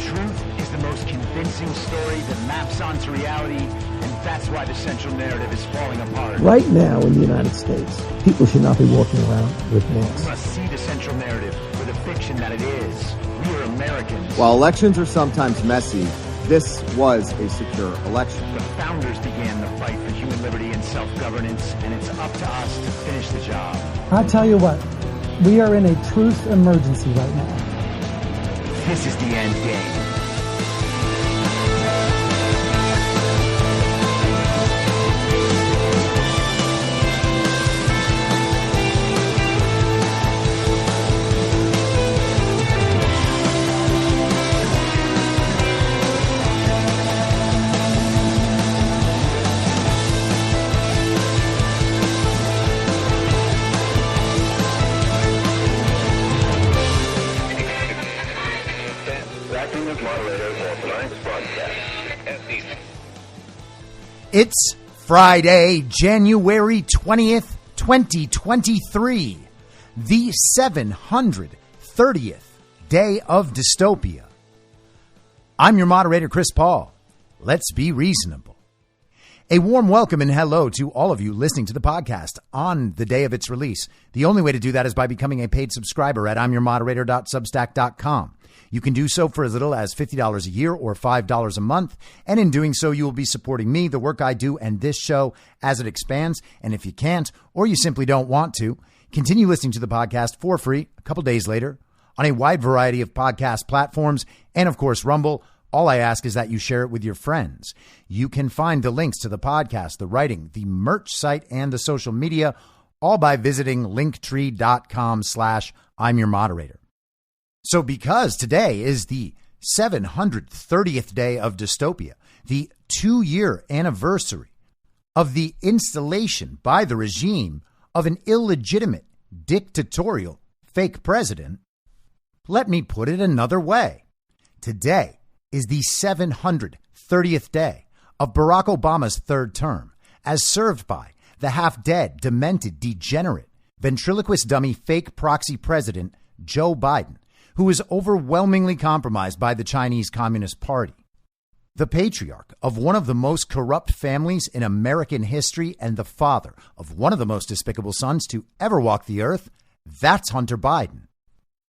truth is the most convincing story that maps onto reality, and that's why the central narrative is falling apart. Right now in the United States, people should not be walking around with masks. We must see the central narrative for the fiction that it is. We are Americans. While elections are sometimes messy, this was a secure election. The founders began the fight for human liberty and self-governance, and it's up to us to finish the job. I'll tell you what, we are in a truth emergency right now. This is the end game. It's Friday, January 20th, 2023, the 730th day of dystopia. I'm your moderator, Chris Paul. Let's be reasonable. A warm welcome and hello to all of you listening to the podcast on the day of its release. The only way to do that is by becoming a paid subscriber at imyourmoderator.substack.com. You can do so for as little as $50 a year or $5 a month. And in doing so, you will be supporting me, the work I do, and this show as it expands. And if you can't, or you simply don't want to, continue listening to the podcast for free a couple days later on a wide variety of podcast platforms and, of course, Rumble. All I ask is that you share it with your friends. You can find the links to the podcast, the writing, the merch site, and the social media, all by visiting linktree.com/I'm your moderator. So because today is the 730th day of dystopia, the 2-year anniversary of the installation by the regime of an illegitimate, dictatorial, fake president, let me put it another way. Today is the 730th day of Barack Obama's third term, as served by the half-dead, demented, degenerate, ventriloquist dummy fake proxy president Joe Biden, who is overwhelmingly compromised by the Chinese Communist Party. The patriarch of one of the most corrupt families in American history and the father of one of the most despicable sons to ever walk the earth, that's Hunter Biden.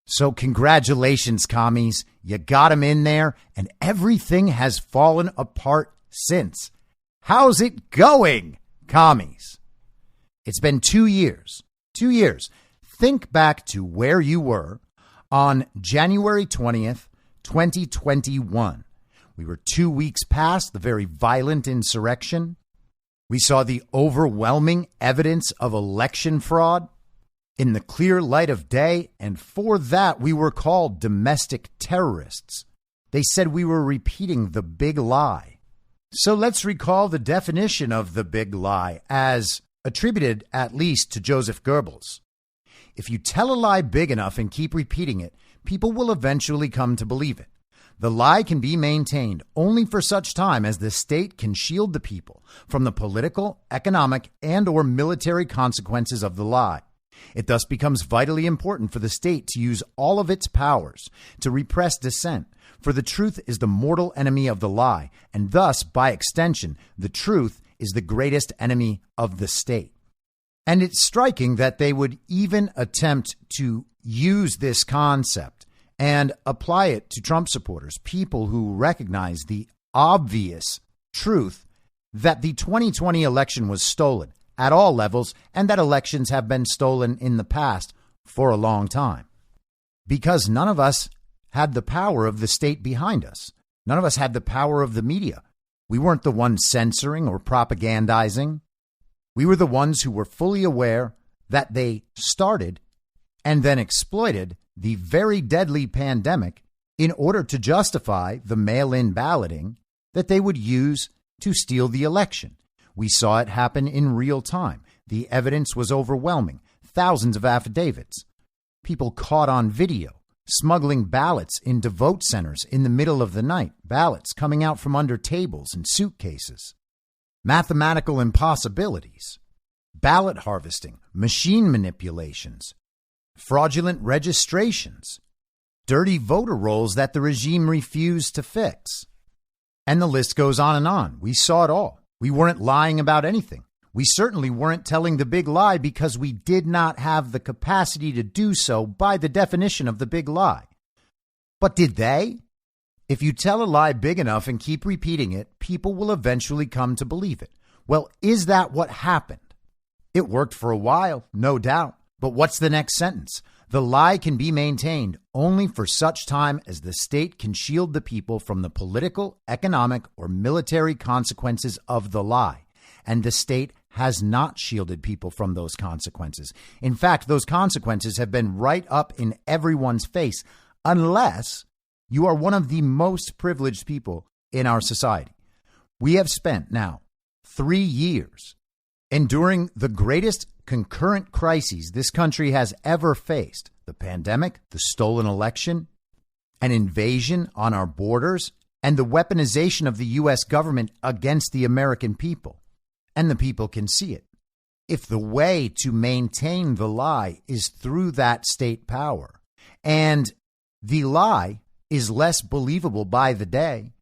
So congratulations, commies. You got him in there, and everything has fallen apart since. How's it going, commies? It's been 2 years. 2 years. Think back to where you were on January 20th, 2021. We were 2 weeks past the very violent insurrection. We saw the overwhelming evidence of election fraud in the clear light of day, and for that we were called domestic terrorists. They said we were repeating the big lie. So let's recall the definition of the big lie as attributed at least to Joseph Goebbels. If you tell a lie big enough and keep repeating it, people will eventually come to believe it. The lie can be maintained only for such time as the state can shield the people from the political, economic, and or military consequences of the lie. It thus becomes vitally important for the state to use all of its powers to repress dissent, for the truth is the mortal enemy of the lie, and thus, by extension, the truth is the greatest enemy of the state. And it's striking that they would even attempt to use this concept and apply it to Trump supporters, people who recognize the obvious truth that the 2020 election was stolen at all levels and that elections have been stolen in the past for a long time. Because none of us had the power of the state behind us. None of us had the power of the media. We weren't the ones censoring or propagandizing. We were the ones who were fully aware that they started and then exploited the very deadly pandemic in order to justify the mail-in balloting that they would use to steal the election. We saw it happen in real time. The evidence was overwhelming. Thousands of affidavits. People caught on video, smuggling ballots into vote centers in the middle of the night, ballots coming out from under tables and suitcases. Mathematical impossibilities, ballot harvesting, machine manipulations, fraudulent registrations, dirty voter rolls that the regime refused to fix. And the list goes on and on. We saw it all. We weren't lying about anything. We certainly weren't telling the big lie because we did not have the capacity to do so by the definition of the big lie. But did they? If you tell a lie big enough and keep repeating it, people will eventually come to believe it. Well, is that what happened? It worked for a while, no doubt. But what's the next sentence? The lie can be maintained only for such time as the state can shield the people from the political, economic, or military consequences of the lie. And the state has not shielded people from those consequences. In fact, those consequences have been right up in everyone's face, unless you are one of the most privileged people in our society. We have spent now 3 years enduring the greatest concurrent crises this country has ever faced: the pandemic, the stolen election, an invasion on our borders, and the weaponization of the U.S. government against the American people. And the people can see it. If the way to maintain the lie is through that state power, and the lie is less believable by the day,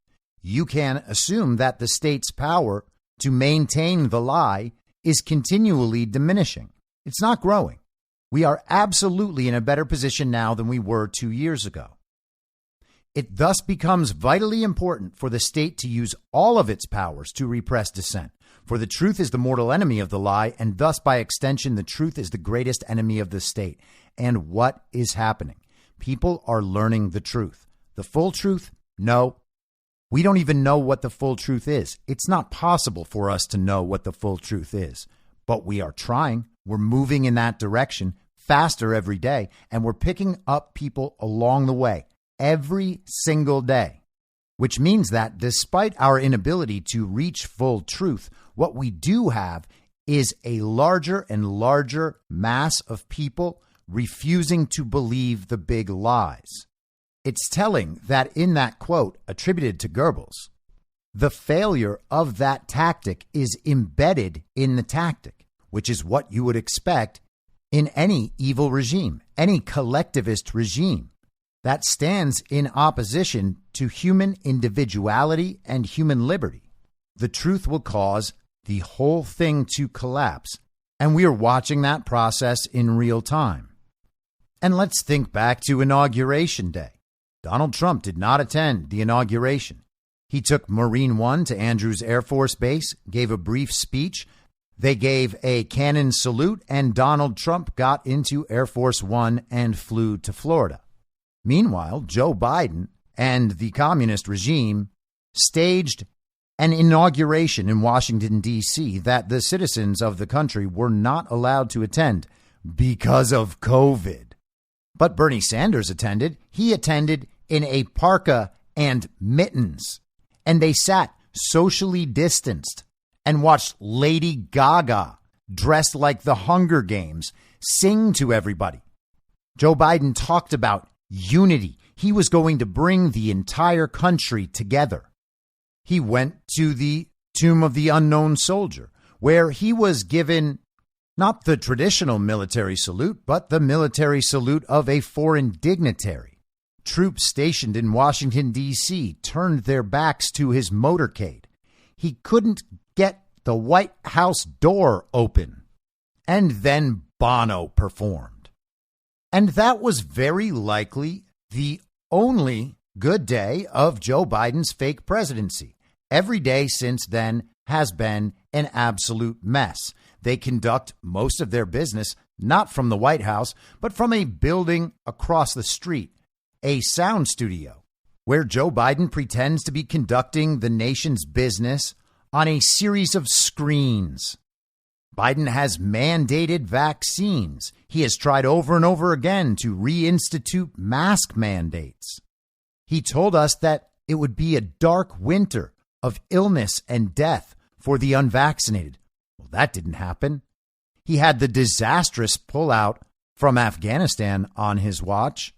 you can assume that the state's power to maintain the lie is continually diminishing. It's not growing. We are absolutely in a better position now than we were 2 years ago. It thus becomes vitally important for the state to use all of its powers to repress dissent. For the truth is the mortal enemy of the lie, and thus by extension, the truth is the greatest enemy of the state. And what is happening? People are learning the truth. The full truth? No. We don't even know what the full truth is. It's not possible for us to know what the full truth is. But we are trying. We're moving in that direction faster every day, and we're picking up people along the way every single day, which means that despite our inability to reach full truth, what we do have is a larger and larger mass of people refusing to believe the big lies. It's telling that in that quote attributed to Goebbels, the failure of that tactic is embedded in the tactic, which is what you would expect in any evil regime, any collectivist regime that stands in opposition to human individuality and human liberty. The truth will cause the whole thing to collapse, and we are watching that process in real time. And let's think back to Inauguration Day. Donald Trump did not attend the inauguration. He took Marine One to Andrews Air Force Base, gave a brief speech. They gave a cannon salute, and Donald Trump got into Air Force One and flew to Florida. Meanwhile, Joe Biden and the communist regime staged an inauguration in Washington, D.C. that the citizens of the country were not allowed to attend because of COVID. But Bernie Sanders attended. He attended in a parka and mittens, and they sat socially distanced and watched Lady Gaga, dressed like the Hunger Games, sing to everybody. Joe Biden talked about unity. He was going to bring the entire country together. He went to the Tomb of the Unknown Soldier, where he was given not the traditional military salute, but the military salute of a foreign dignitary. Troops stationed in Washington, D.C. turned their backs to his motorcade. He couldn't get the White House door open. And then Bono performed. And that was very likely the only good day of Joe Biden's fake presidency. Every day since then has been an absolute mess. They conduct most of their business not from the White House, but from a building across the street, a sound studio, where Joe Biden pretends to be conducting the nation's business on a series of screens. Biden has mandated vaccines. He has tried over and over again to reinstitute mask mandates. He told us that it would be a dark winter of illness and death for the unvaccinated. Well, that didn't happen. He had the disastrous pullout from Afghanistan on his watch.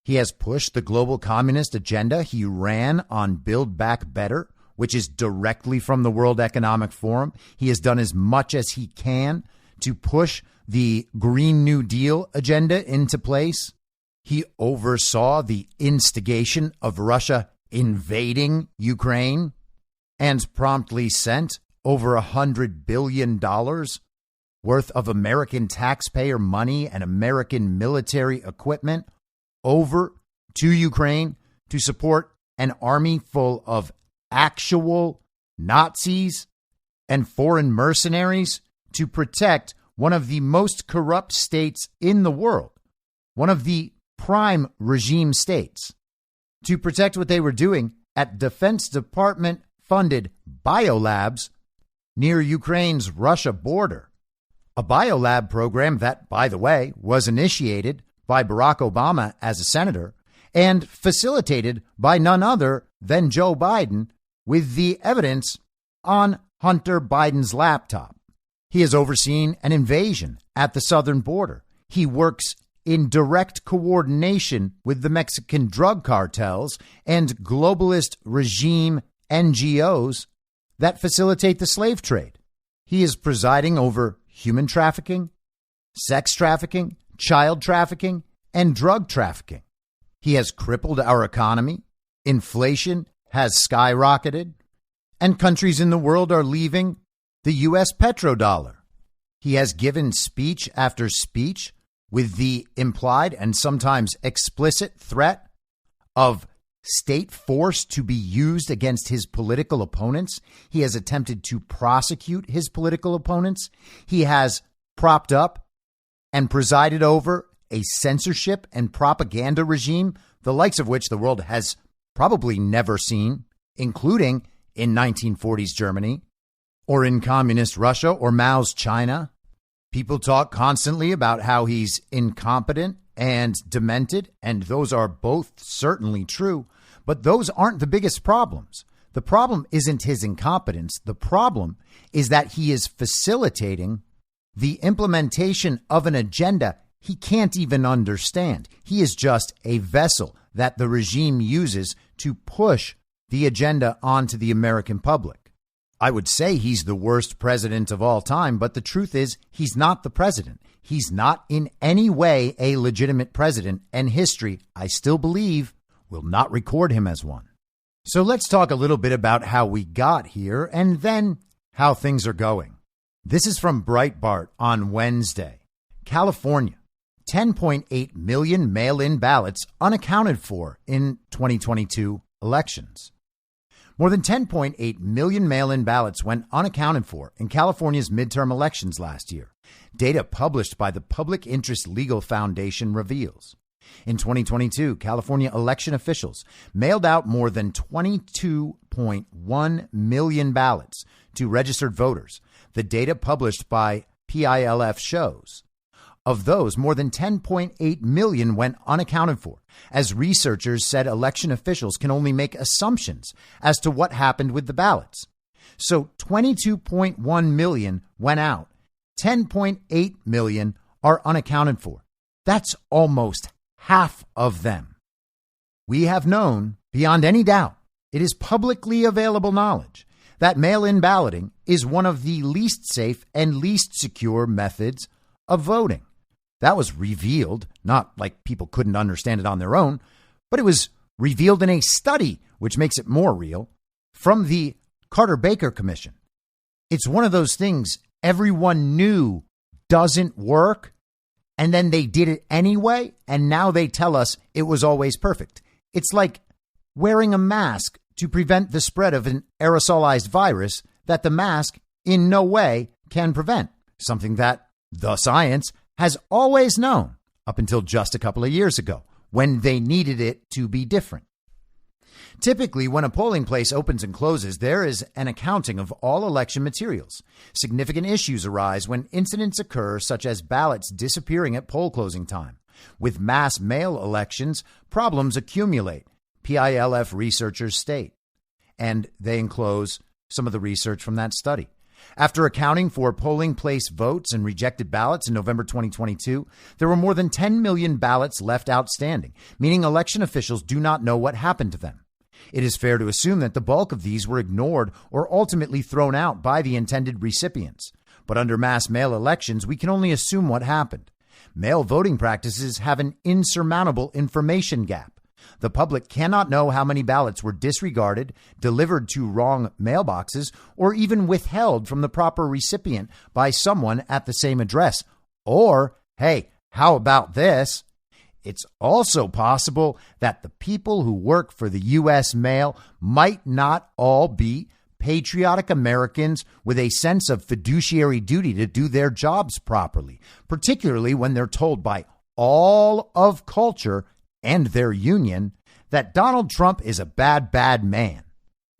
He has pushed the global communist agenda. He ran on Build Back Better, which is directly from the World Economic Forum. He has done as much as he can to push the Green New Deal agenda into place. He oversaw the instigation of Russia invading Ukraine and promptly sent over $100 billion worth of American taxpayer money and American military equipment over to Ukraine to support an army full of actual Nazis and foreign mercenaries to protect one of the most corrupt states in the world, one of the prime regime states, to protect what they were doing at Defense Department funded biolabs near Ukraine's Russia border. A biolab program that, by the way, was initiated by Barack Obama as a senator and facilitated by none other than Joe Biden, with the evidence on Hunter Biden's laptop. He has overseen an invasion at the southern border. He works in direct coordination with the Mexican drug cartels and globalist regime NGOs that facilitate the slave trade. He is presiding over human trafficking, sex trafficking, child trafficking, and drug trafficking. He has crippled our economy. Inflation has skyrocketed, and countries in the world are leaving the U.S. petrodollar. He has given speech after speech with the implied and sometimes explicit threat of state force to be used against his political opponents. He has attempted to prosecute his political opponents. He has propped up and presided over a censorship and propaganda regime, the likes of which the world has probably never seen, including in 1940s Germany or in communist Russia or Mao's China. People talk constantly about how he's incompetent and demented, and those are both certainly true, but those aren't the biggest problems. The problem isn't his incompetence. The problem is that he is facilitating the implementation of an agenda he can't even understand. He is just a vessel that the regime uses to push the agenda onto the American public. I would say he's the worst president of all time, but the truth is he's not the president. He's not in any way a legitimate president, and history, I still believe, will not record him as one. So let's talk a little bit about how we got here and then how things are going. This is from Breitbart on Wednesday. California, 10.8 million mail-in ballots unaccounted for in 2022 elections. More than 10.8 million mail-in ballots went unaccounted for in California's midterm elections last year. Data published by the Public Interest Legal Foundation reveals. In 2022, California election officials mailed out more than 22.1 million ballots to registered voters. The data published by PILF shows. Of those, more than 10.8 million went unaccounted for, as researchers said election officials can only make assumptions as to what happened with the ballots. So 22.1 million went out. 10.8 million are unaccounted for. That's almost half of them. We have known, beyond any doubt, it is publicly available knowledge, that mail-in balloting is one of the least safe and least secure methods of voting. That was revealed, not like people couldn't understand it on their own, but it was revealed in a study, which makes it more real, from the Carter-Baker Commission. It's one of those things everyone knew doesn't work, and then they did it anyway, and now they tell us it was always perfect. It's like wearing a mask to prevent the spread of an aerosolized virus that the mask in no way can prevent, something that the science has always known up until just a couple of years ago, when they needed it to be different. Typically, when a polling place opens and closes, there is an accounting of all election materials. Significant issues arise when incidents occur, such as ballots disappearing at poll closing time. With mass mail elections, problems accumulate, PILF researchers state, and they enclose some of the research from that study. After accounting for polling place votes and rejected ballots in November 2022, there were more than 10 million ballots left outstanding, meaning election officials do not know what happened to them. It is fair to assume that the bulk of these were ignored or ultimately thrown out by the intended recipients. But under mass mail elections, we can only assume what happened. Mail voting practices have an insurmountable information gap. The public cannot know how many ballots were disregarded, delivered to wrong mailboxes, or even withheld from the proper recipient by someone at the same address. Or, hey, how about this? It's also possible that the people who work for the U.S. mail might not all be patriotic Americans with a sense of fiduciary duty to do their jobs properly, particularly when they're told by all of culture and their union that Donald Trump is a bad, bad man.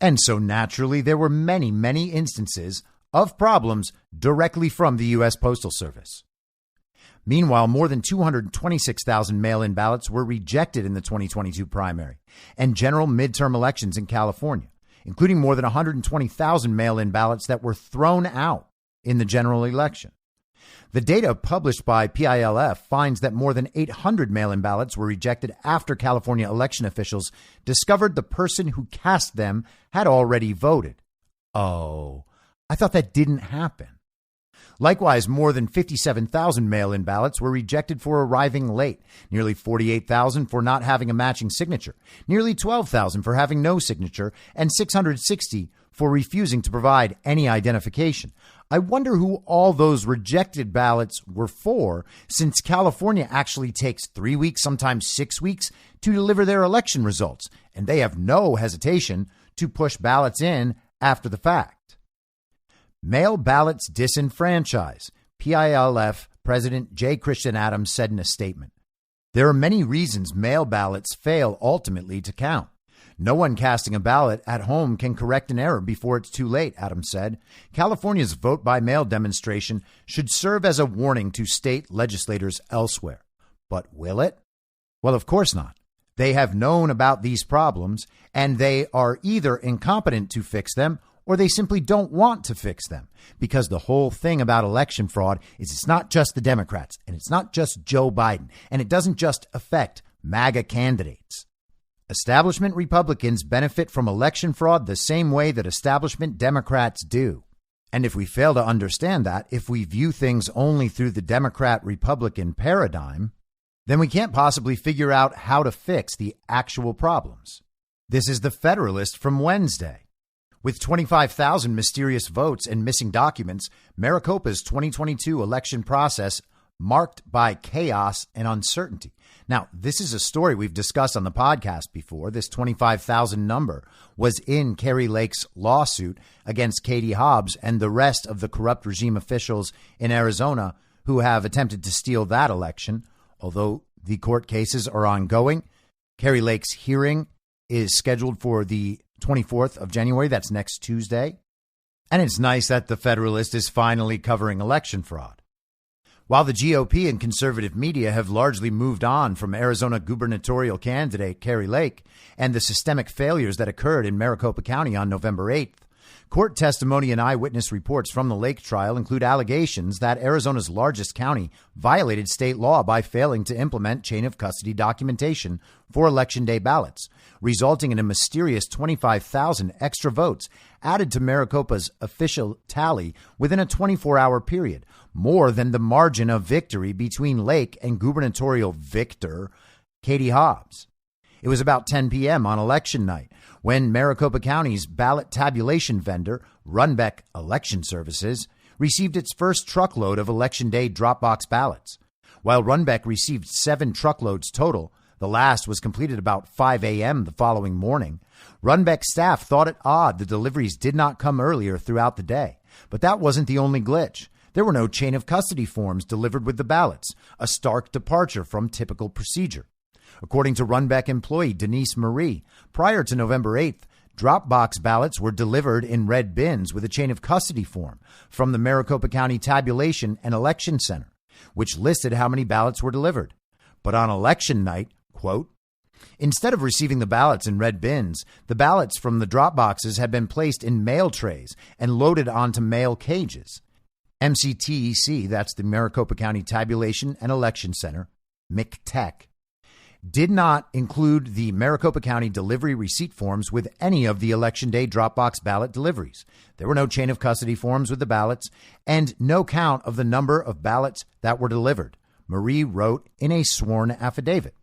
And so naturally, there were many, many instances of problems directly from the U.S. Postal Service. Meanwhile, more than 226,000 mail-in ballots were rejected in the 2022 primary and general midterm elections in California, including more than 120,000 mail-in ballots that were thrown out in the general election. The data published by PILF finds that more than 800 mail-in ballots were rejected after California election officials discovered the person who cast them had already voted. Oh, I thought that didn't happen. Likewise, more than 57,000 mail-in ballots were rejected for arriving late, nearly 48,000 for not having a matching signature, nearly 12,000 for having no signature, and 660 for refusing to provide any identification. I wonder who all those rejected ballots were for, since California actually takes 3 weeks, sometimes 6 weeks, to deliver their election results, and they have no hesitation to push ballots in after the fact. Mail ballots disenfranchise, PILF President J. Christian Adams said in a statement. There are many reasons mail ballots fail ultimately to count. No one casting a ballot at home can correct an error before it's too late, Adams said. California's vote by mail demonstration should serve as a warning to state legislators elsewhere. But will it? Well, of course not. They have known about these problems, and they are either incompetent to fix them or they simply don't want to fix them, because the whole thing about election fraud is it's not just the Democrats, and it's not just Joe Biden, and it doesn't just affect MAGA candidates. Establishment Republicans benefit from election fraud the same way that establishment Democrats do. And if we fail to understand that, if we view things only through the Democrat-Republican paradigm, then we can't possibly figure out how to fix the actual problems. This is the Federalist from Wednesday. With 25,000 mysterious votes and missing documents, Maricopa's 2022 election process marked by chaos and uncertainty. Now, this is a story we've discussed on the podcast before. This 25,000 number was in Kari Lake's lawsuit against Katie Hobbs and the rest of the corrupt regime officials in Arizona who have attempted to steal that election. Although the court cases are ongoing, Kari Lake's hearing is scheduled for the 24th of January. That's next Tuesday. And it's nice that the Federalist is finally covering election fraud. While the GOP and conservative media have largely moved on from Arizona gubernatorial candidate Kari Lake and the systemic failures that occurred in Maricopa County on November 8th, court testimony and eyewitness reports from the Lake trial include allegations that Arizona's largest county violated state law by failing to implement chain of custody documentation for Election Day ballots, resulting in a mysterious 25,000 extra votes added to Maricopa's official tally within a 24-hour period, more than the margin of victory between Lake and gubernatorial victor Katie Hobbs. It was about 10 p.m. on election night when Maricopa County's ballot tabulation vendor, Runbeck Election Services, received its first truckload of Election Day Dropbox ballots. While Runbeck received 7 truckloads total, the last was completed about 5 a.m. the following morning. Runbeck staff thought it odd the deliveries did not come earlier throughout the day. But that wasn't the only glitch. There were no chain of custody forms delivered with the ballots, a stark departure from typical procedure. According to Runbeck employee Denise Marie, prior to November 8th, Dropbox ballots were delivered in red bins with a chain of custody form from the Maricopa County Tabulation and Election Center, which listed how many ballots were delivered. But on election night, quote, instead of receiving the ballots in red bins, the ballots from the drop boxes had been placed in mail trays and loaded onto mail cages. MCTEC, that's the Maricopa County Tabulation and Election Center, MCTEC, did not include the Maricopa County delivery receipt forms with any of the Election Day Dropbox ballot deliveries. There were no chain of custody forms with the ballots and no count of the number of ballots that were delivered. Marie wrote in a sworn affidavit.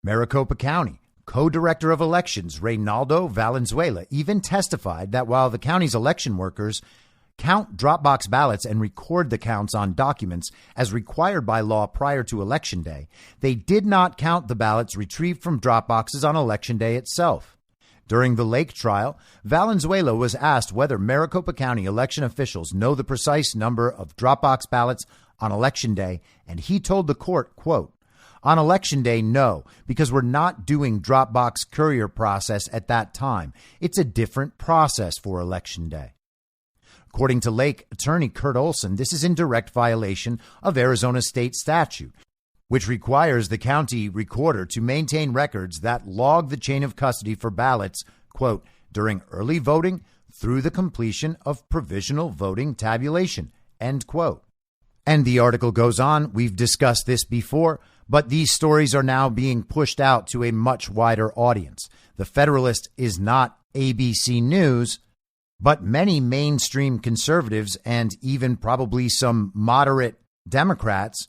Maricopa County co-director of elections Reynaldo Valenzuela even testified that while the county's election workers count Dropbox ballots and record the counts on documents as required by law prior to Election Day, they did not count the ballots retrieved from Dropboxes on Election Day itself. During the Lake trial, Valenzuela was asked whether Maricopa County election officials know the precise number of Dropbox ballots on Election Day, and he told the court, quote, "On Election Day, no, because we're not doing Dropbox courier process at that time. It's a different process for Election Day." According to Lake attorney Kurt Olson, this is in direct violation of Arizona state statute, which requires the county recorder to maintain records that log the chain of custody for ballots, quote, "during early voting through the completion of provisional voting tabulation," end quote. And the article goes on, we've discussed this before, but these stories are now being pushed out to a much wider audience. The Federalist is not ABC News, but many mainstream conservatives and even probably some moderate Democrats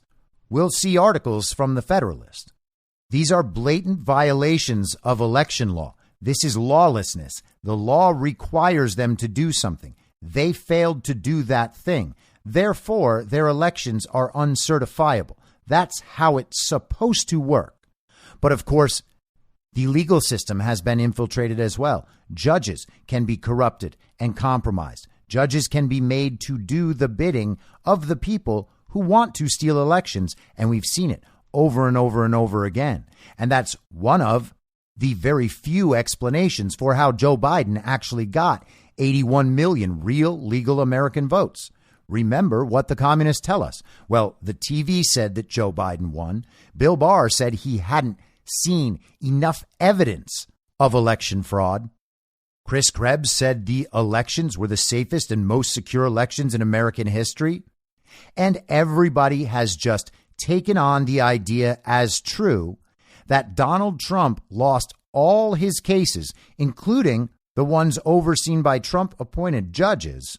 will see articles from the Federalist. These are blatant violations of election law. This is lawlessness. The law requires them to do something. They failed to do that thing. Therefore, their elections are uncertifiable. That's how it's supposed to work. But of course, the legal system has been infiltrated as well. Judges can be corrupted and compromised. Judges can be made to do the bidding of the people who want to steal elections. And we've seen it over and over and over again. And that's one of the very few explanations for how Joe Biden actually got 81 million real legal American votes. Remember what the communists tell us. Well, the TV said that Joe Biden won. Bill Barr said he hadn't seen enough evidence of election fraud. Chris Krebs said the elections were the safest and most secure elections in American history. And everybody has just taken on the idea as true that Donald Trump lost all his cases, including the ones overseen by Trump-appointed judges,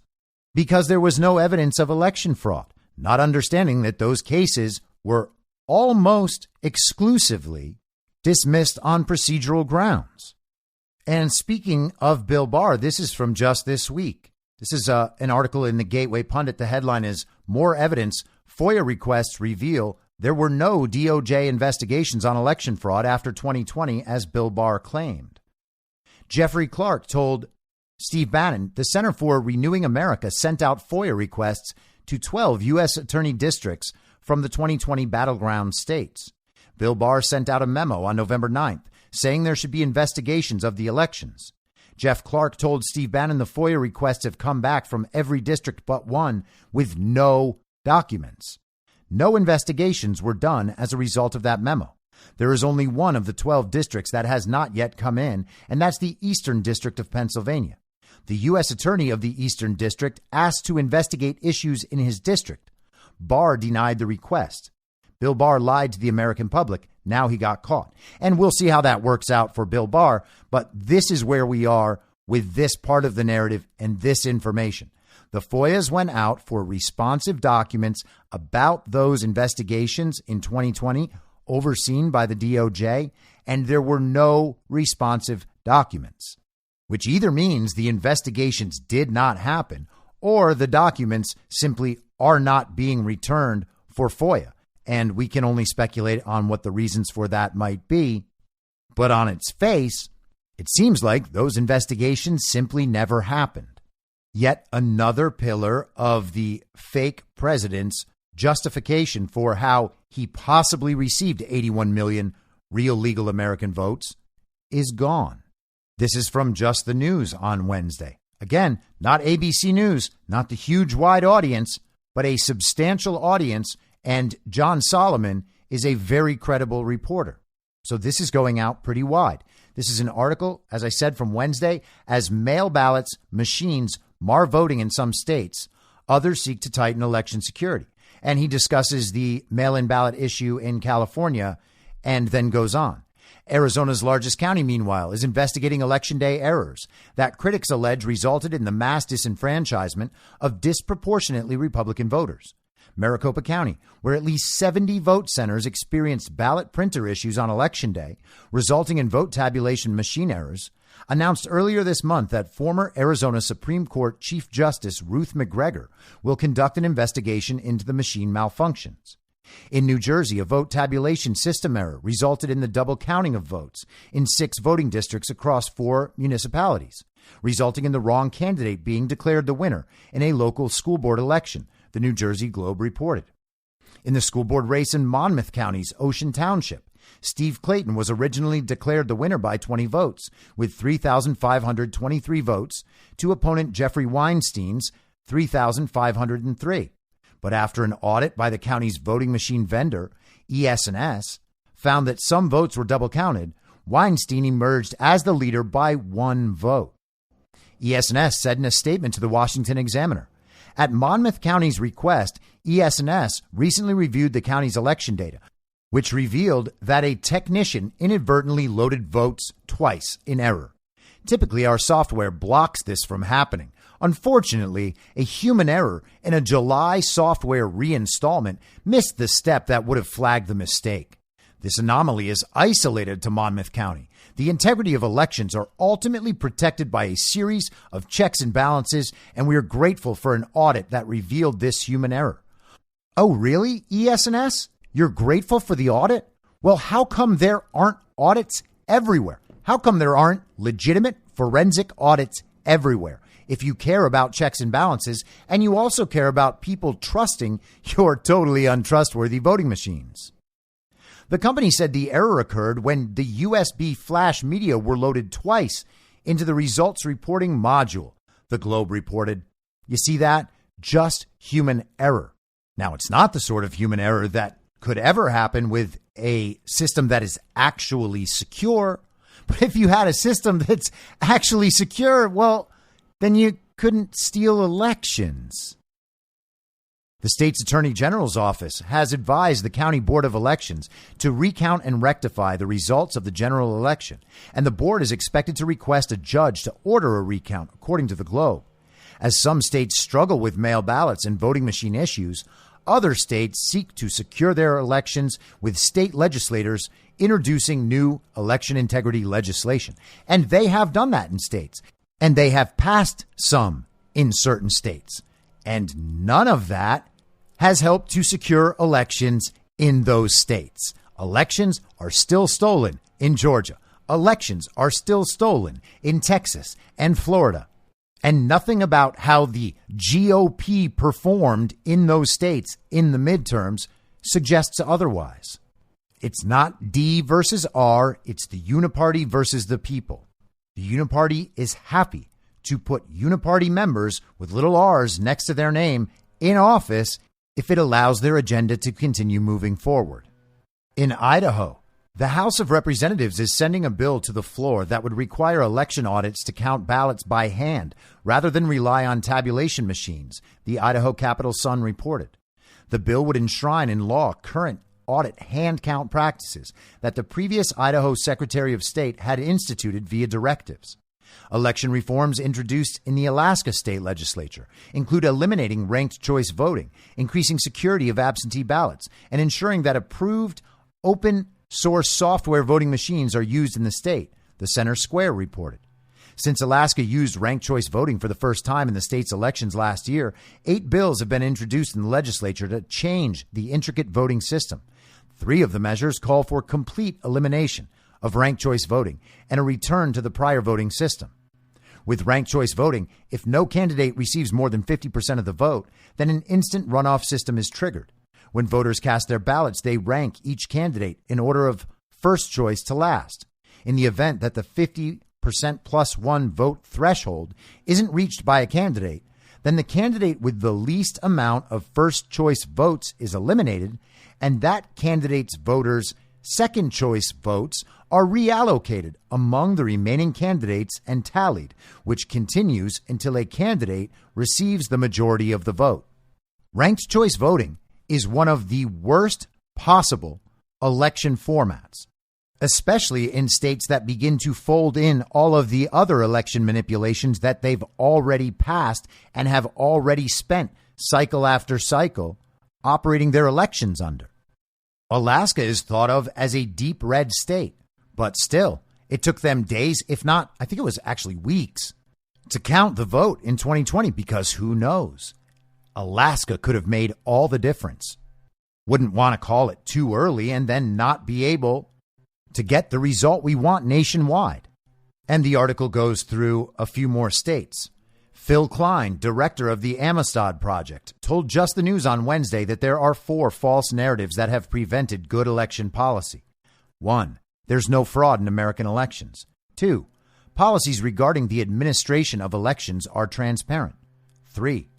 because there was no evidence of election fraud, not understanding that those cases were almost exclusively dismissed on procedural grounds. And speaking of Bill Barr, this is from just this week. This is an article in the Gateway Pundit. The headline is "More Evidence, FOIA Requests Reveal There Were No DOJ Investigations on Election Fraud After 2020, as Bill Barr claimed." Jeffrey Clark told Steve Bannon the Center for Renewing America sent out FOIA requests to 12 U.S. attorney districts from the 2020 battleground states. Bill Barr sent out a memo on November 9th saying there should be investigations of the elections. Jeff Clark told Steve Bannon the FOIA requests have come back from every district but one with no documents. No investigations were done as a result of that memo. There is only one of the 12 districts that has not yet come in, and that's the Eastern District of Pennsylvania. The U.S. Attorney of the Eastern District asked to investigate issues in his district. Barr denied the request. Bill Barr lied to the American public. Now he got caught. And we'll see how that works out for Bill Barr. But this is where we are with this part of the narrative and this information. The FOIAs went out for responsive documents about those investigations in 2020 overseen by the DOJ, and there were no responsive documents, which either means the investigations did not happen or the documents simply are not being returned for FOIA. And we can only speculate on what the reasons for that might be. But on its face, it seems like those investigations simply never happened. Yet another pillar of the fake president's justification for how he possibly received 81 million real legal American votes is gone. This is from Just the News on Wednesday. Again, not ABC News, not the huge wide audience, but a substantial audience. And John Solomon is a very credible reporter. So this is going out pretty wide. This is an article, as I said, from Wednesday. As mail ballots machines mar voting in some states, others seek to tighten election security. And he discusses the mail-in ballot issue in California and then goes on. Arizona's largest county, meanwhile, is investigating Election Day errors that critics allege resulted in the mass disenfranchisement of disproportionately Republican voters. Maricopa County, where at least 70 vote centers experienced ballot printer issues on Election Day, resulting in vote tabulation machine errors, announced earlier this month that former Arizona Supreme Court Chief Justice Ruth McGregor will conduct an investigation into the machine malfunctions. In New Jersey, a vote tabulation system error resulted in the double counting of votes in 6 voting districts across 4 municipalities, resulting in the wrong candidate being declared the winner in a local school board election, the New Jersey Globe reported. In the school board race in Monmouth County's Ocean Township, Steve Clayton was originally declared the winner by 20 votes, with 3,523 votes to opponent Jeffrey Weinstein's 3,503. But after an audit by the county's voting machine vendor, ES&S, found that some votes were double counted, Weinstein emerged as the leader by 1 vote. ES&S said in a statement to the Washington Examiner, at Monmouth County's request, ES&S recently reviewed the county's election data, which revealed that a technician inadvertently loaded votes twice in error. Typically, our software blocks this from happening. Unfortunately, a human error in a July software reinstallment missed the step that would have flagged the mistake. This anomaly is isolated to Monmouth County. The integrity of elections are ultimately protected by a series of checks and balances, and we are grateful for an audit that revealed this human error. Oh, really, ES&S? You're grateful for the audit? Well, how come there aren't audits everywhere? How come there aren't legitimate forensic audits everywhere? If you care about checks and balances, and you also care about people trusting your totally untrustworthy voting machines. The company said the error occurred when the USB flash media were loaded twice into the results reporting module, the Globe reported. You see that? Just human error. Now, it's not the sort of human error that could ever happen with a system that is actually secure. But if you had a system that's actually secure, well, then you couldn't steal elections. The state's attorney general's office has advised the county board of elections to recount and rectify the results of the general election, and the board is expected to request a judge to order a recount, according to the Globe. As some states struggle with mail ballots and voting machine issues, other states seek to secure their elections with state legislators introducing new election integrity legislation. And they have done that in states, and they have passed some in certain states. And none of that has helped to secure elections in those states. Elections are still stolen in Georgia. Elections are still stolen in Texas and Florida. And nothing about how the GOP performed in those states in the midterms suggests otherwise. It's not D versus R. It's the uniparty versus the people. The uniparty is happy to put uniparty members with little r's next to their name in office if it allows their agenda to continue moving forward. In Idaho, the House of Representatives is sending a bill to the floor that would require election audits to count ballots by hand rather than rely on tabulation machines, the Idaho Capital Sun reported. The bill would enshrine in law current audit hand count practices that the previous Idaho Secretary of State had instituted via directives. Election reforms introduced in the Alaska state legislature include eliminating ranked choice voting, increasing security of absentee ballots, and ensuring that approved open source software voting machines are used in the state, the Center Square reported. Since Alaska used ranked choice voting for the first time in the state's elections last year, 8 bills have been introduced in the legislature to change the intricate voting system. 3 of the measures call for complete elimination of ranked choice voting and a return to the prior voting system. With ranked choice voting, if no candidate receives more than 50% of the vote, then an instant runoff system is triggered. When voters cast their ballots, they rank each candidate in order of first choice to last. In the event that the 50% plus 1 vote threshold isn't reached by a candidate, then the candidate with the least amount of first choice votes is eliminated, and that candidate's voters' second choice votes are reallocated among the remaining candidates and tallied, which continues until a candidate receives the majority of the vote. Ranked choice voting is one of the worst possible election formats, especially in states that begin to fold in all of the other election manipulations that they've already passed and have already spent cycle after cycle operating their elections under. Alaska is thought of as a deep red state, but still, it took them days, if not, I think it was actually weeks, to count the vote in 2020 because who knows? Alaska could have made all the difference. Wouldn't want to call it too early and then not be able to get the result we want nationwide. And the article goes through a few more states. Phil Klein, director of the Amistad Project, told Just the News on Wednesday that there are 4 false narratives that have prevented good election policy. 1. There's no fraud in American elections. 2. Policies regarding the administration of elections are transparent. 3.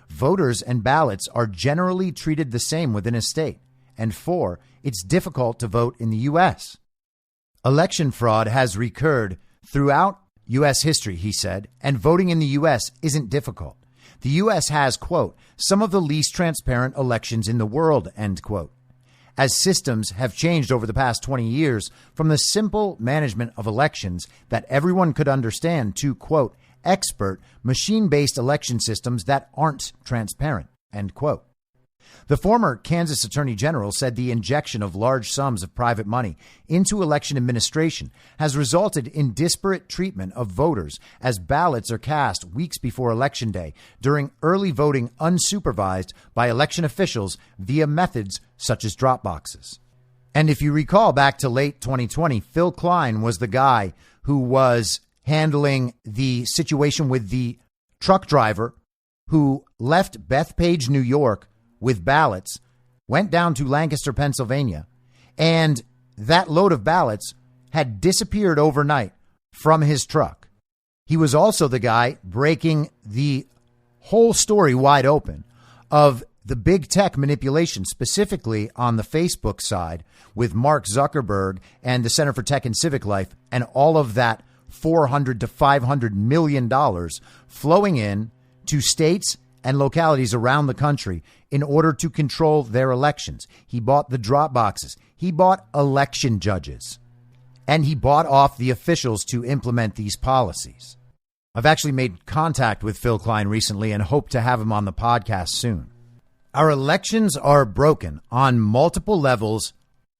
Voters and ballots are generally treated the same within a state. And 4. It's difficult to vote in the U.S. Election fraud has recurred throughout U.S. history, he said, and voting in the U.S. isn't difficult. The U.S. has, quote, some of the least transparent elections in the world, end quote. As systems have changed over the past 20 years from the simple management of elections that everyone could understand to, quote, expert machine-based election systems that aren't transparent, end quote. The former Kansas Attorney General said the injection of large sums of private money into election administration has resulted in disparate treatment of voters as ballots are cast weeks before Election Day during early voting unsupervised by election officials via methods such as drop boxes. And if you recall back to late 2020, Phil Klein was the guy who was handling the situation with the truck driver who left Bethpage, New York, with ballots, went down to Lancaster, Pennsylvania, and that load of ballots had disappeared overnight from his truck. He was also the guy breaking the whole story wide open of the big tech manipulation, specifically on the Facebook side with Mark Zuckerberg and the Center for Tech and Civic Life, and all of that $400 to $500 million flowing in to states and localities around the country in order to control their elections. He bought the drop boxes. He bought election judges. And he bought off the officials to implement these policies. I've actually made contact with Phil Klein recently and hope to have him on the podcast soon. Our elections are broken on multiple levels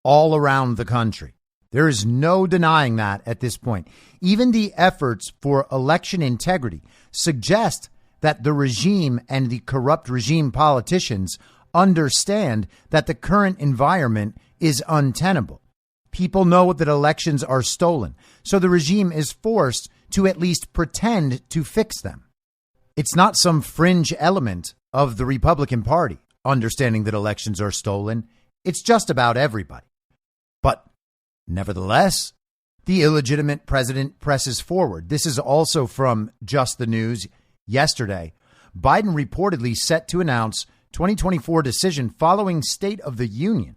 all around the country. There is no denying that at this point. Even the efforts for election integrity suggest that the regime and the corrupt regime politicians understand that the current environment is untenable. People know that elections are stolen, so the regime is forced to at least pretend to fix them. It's not some fringe element of the Republican Party understanding that elections are stolen. It's just about everybody. But nevertheless, the illegitimate president presses forward. This is also from Just the News. Yesterday, Biden reportedly set to announce 2024 decision following State of the Union.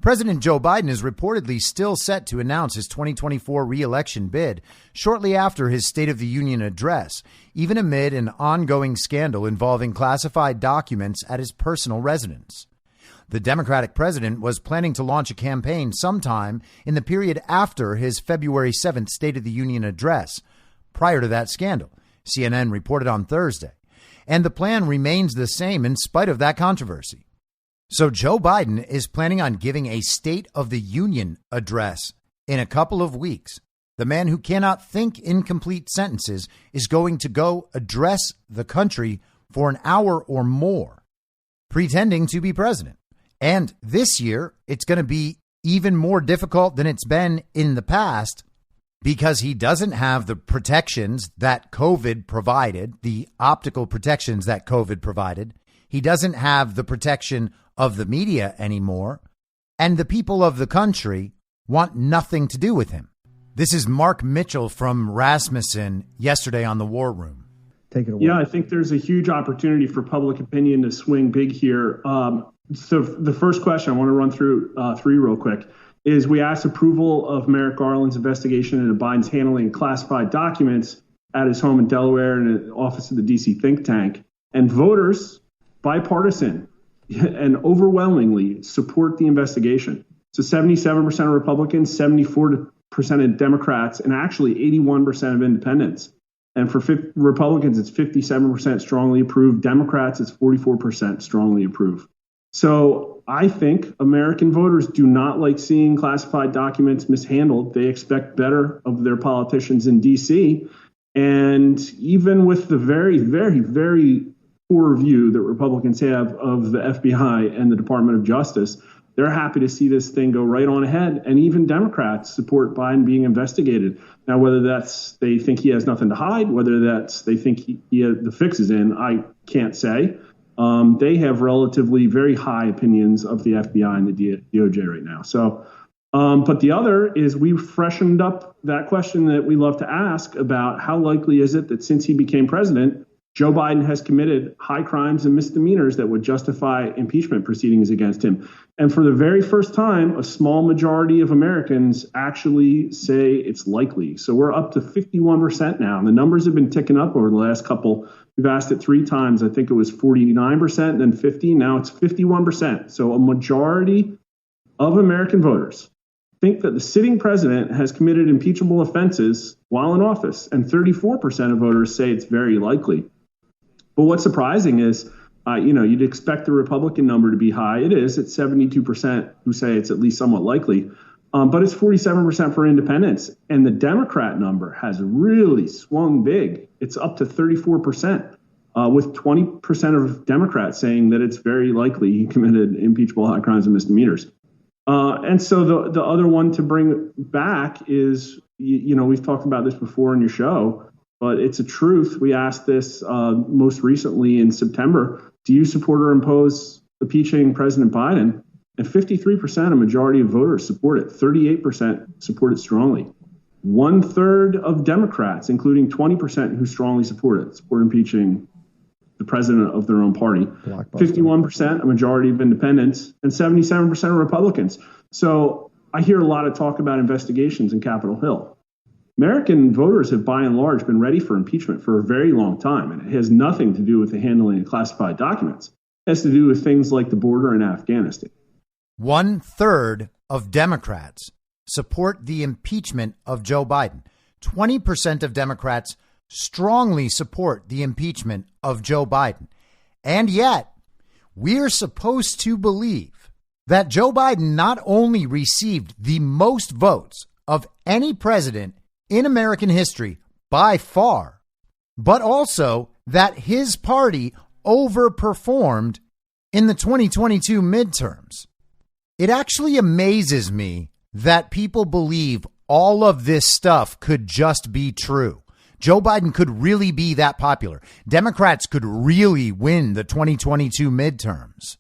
President Joe Biden is reportedly still set to announce his 2024 re-election bid shortly after his State of the Union address, even amid an ongoing scandal involving classified documents at his personal residence. The Democratic president was planning to launch a campaign sometime in the period after his February 7th State of the Union address, prior to that scandal, CNN reported on Thursday. And the plan remains the same in spite of that controversy. So Joe Biden is planning on giving a State of the Union address in a couple of weeks. The man who cannot think in complete sentences is going to go address the country for an hour or more, pretending to be president. And this year, it's going to be even more difficult than it's been in the past, because he doesn't have the protections that COVID provided, the optical protections that COVID provided. He doesn't have the protection of the media anymore. And the people of the country want nothing to do with him. This is Mark Mitchell from Rasmussen yesterday on the War Room. Take it away. Yeah, I think there's a huge opportunity for public opinion to swing big here. So the first question I want to run through 3 real quick. Is we asked approval of Merrick Garland's investigation into Biden's handling classified documents at his home in Delaware and the office of the D.C. think tank. And voters, bipartisan and overwhelmingly, support the investigation. So 77% of Republicans, 74% of Democrats, and actually 81% of independents. And for Republicans, it's 57% strongly approve. Democrats, it's 44% strongly approve. So I think American voters do not like seeing classified documents mishandled. They expect better of their politicians in D.C. And even with the very, very, very poor view that Republicans have of the FBI and the Department of Justice, they're happy to see this thing go right on ahead. And even Democrats support Biden being investigated. Now, whether that's they think he has nothing to hide, whether that's they think the fix is in, I can't say. They have relatively very high opinions of the FBI and the DOJ right now. So, but the other is we've freshened up that question that we love to ask about how likely is it that since he became president, Joe Biden has committed high crimes and misdemeanors that would justify impeachment proceedings against him. And for the very first time, a small majority of Americans actually say it's likely. So we're up to 51% now. And the numbers have been ticking up over the last couple. We've asked it 3 times. I think it was 49%, then 50. Now it's 51%. So a majority of American voters think that the sitting president has committed impeachable offenses while in office. And 34% of voters say it's very likely. But what's surprising is, you'd expect the Republican number to be high. It is. It's 72% who say it's at least somewhat likely. But it's 47% for independents. And the Democrat number has really swung big. It's up to 34%, with 20% of Democrats saying that it's very likely he committed impeachable high crimes and misdemeanors. And so the other one to bring back is, we've talked about this before in your show, but it's a truth. We asked this most recently in September. Do you support or oppose impeaching President Biden? And 53%, a majority of voters support it. 38% support it strongly. 1/3 of Democrats, including 20% who strongly support impeaching the president of their own party. 51%, a majority of independents, and 77% of Republicans. So I hear a lot of talk about investigations in Capitol Hill. American voters have, by and large, been ready for impeachment for a very long time, and it has nothing to do with the handling of classified documents. It has to do with things like the border in Afghanistan. 1/3 of Democrats support the impeachment of Joe Biden. 20% of Democrats strongly support the impeachment of Joe Biden. And yet, we're supposed to believe that Joe Biden not only received the most votes of any president in American history by far, but also that his party overperformed in the 2022 midterms. It actually amazes me that people believe all of this stuff could just be true. Joe Biden could really be that popular. Democrats could really win the 2022 midterms.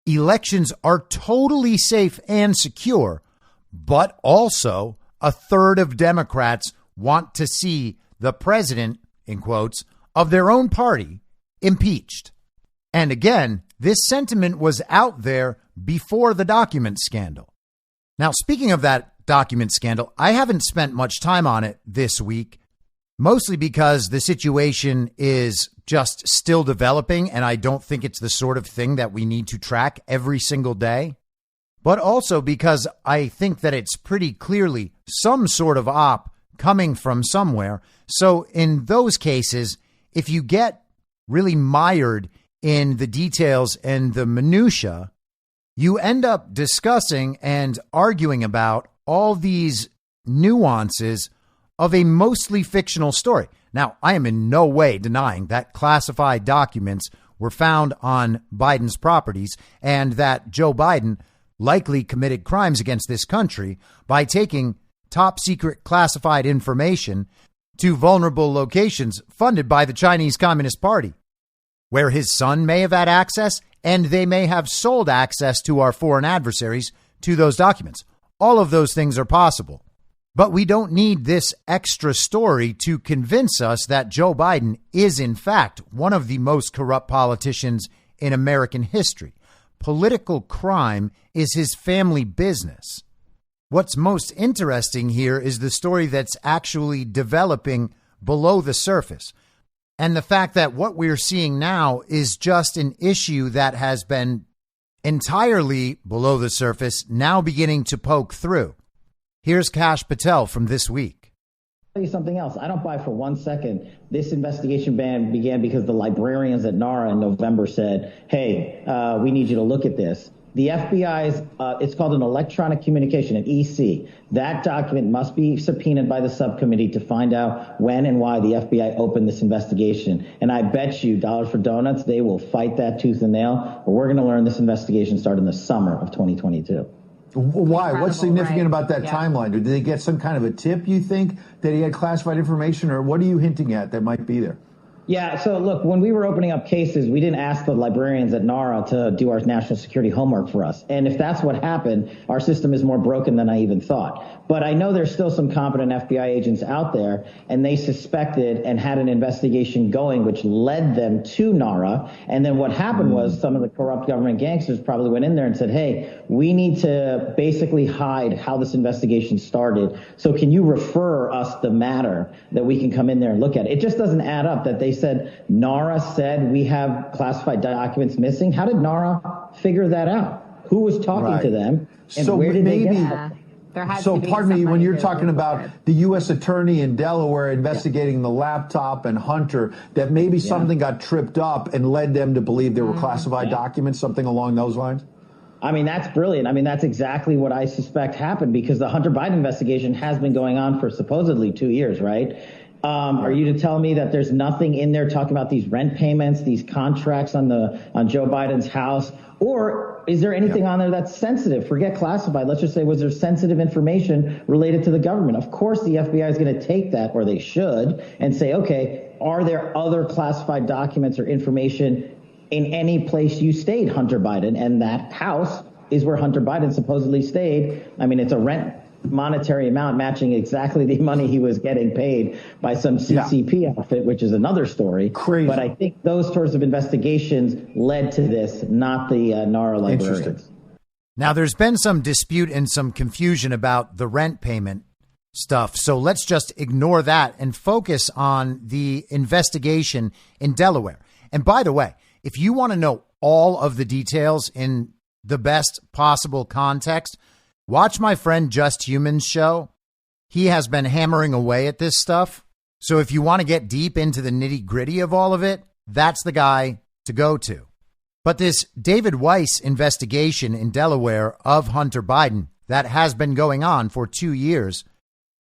Elections are totally safe and secure, but also 1/3 of Democrats want to see the president, in quotes, of their own party impeached. And again, this sentiment was out there before the document scandal. Now, speaking of that document scandal, I haven't spent much time on it this week, mostly because the situation is just still developing, and I don't think it's the sort of thing that we need to track every single day. But also because I think that it's pretty clearly some sort of op coming from somewhere. So in those cases, if you get really mired in the details and the minutia, you end up discussing and arguing about all these nuances of a mostly fictional story. Now, I am in no way denying that classified documents were found on Biden's properties and that Joe Biden likely committed crimes against this country by taking top secret classified information to vulnerable locations funded by the Chinese Communist Party, where his son may have had access and they may have sold access to our foreign adversaries to those documents. All of those things are possible. But we don't need this extra story to convince us that Joe Biden is, in fact, one of the most corrupt politicians in American history. Political crime is his family business. What's most interesting here is the story that's actually developing below the surface. And the fact that what we're seeing now is just an issue that has been entirely below the surface, now beginning to poke through. Here's Kash Patel from This Week. you something else. I don't buy for 1 second this investigation began because the librarians at NARA in November said, hey, we need you to look at this. The FBI's, it's called an electronic communication, an EC. That document must be subpoenaed by the subcommittee to find out when and why the FBI opened this investigation. And I bet you, dollars for donuts, they will fight that tooth and nail. But we're going to learn this investigation started in the summer of 2022. Why? What's significant about that Yeah. timeline? Did they get some kind of a tip, you think, that he had classified information, or what are you hinting at that might be there? Yeah, so look, when we were opening up cases, we didn't ask the librarians at NARA to do our national security homework for us. And if that's what happened, our system is more broken than I even thought. But I know there's still some competent FBI agents out there, and they suspected and had an investigation going, which led them to NARA. And then what happened was some of the corrupt government gangsters probably went in there and said, hey, we need to basically hide how this investigation started. So can you refer us the matter that we can come in there and look at? It just doesn't add up that they said NARA said we have classified documents missing. How did NARA figure that out? Who was talking to them, and So where did they maybe- get that? So pardon me, when you're talking about the U.S. attorney in Delaware investigating the laptop and Hunter, that maybe something got tripped up and led them to believe there were classified documents, something along those lines? I mean, that's brilliant. I mean, that's exactly what I suspect happened, because the Hunter Biden investigation has been going on for supposedly 2 years, right? Are you to tell me that there's nothing in there talking about these rent payments, these contracts on Joe Biden's house? Or is there anything on there that's sensitive? Forget classified. Let's just say, was there sensitive information related to the government? Of course, the FBI is going to take that, or they should, and say, okay, are there other classified documents or information in any place you stayed, Hunter Biden? And that house is where Hunter Biden supposedly stayed. I mean, it's a rent monetary amount matching exactly the money he was getting paid by some CCP outfit, which is another story. Crazy. But I think those sorts of investigations led to this, not the NARA librarians. Now, there's been some dispute and some confusion about the rent payment stuff. So let's just ignore that and focus on the investigation in Delaware. And by the way, if you want to know all of the details in the best possible context, watch my friend Just Human's show. He has been hammering away at this stuff. So if you want to get deep into the nitty gritty of all of it, that's the guy to go to. But this David Weiss investigation in Delaware of Hunter Biden that has been going on for 2 years,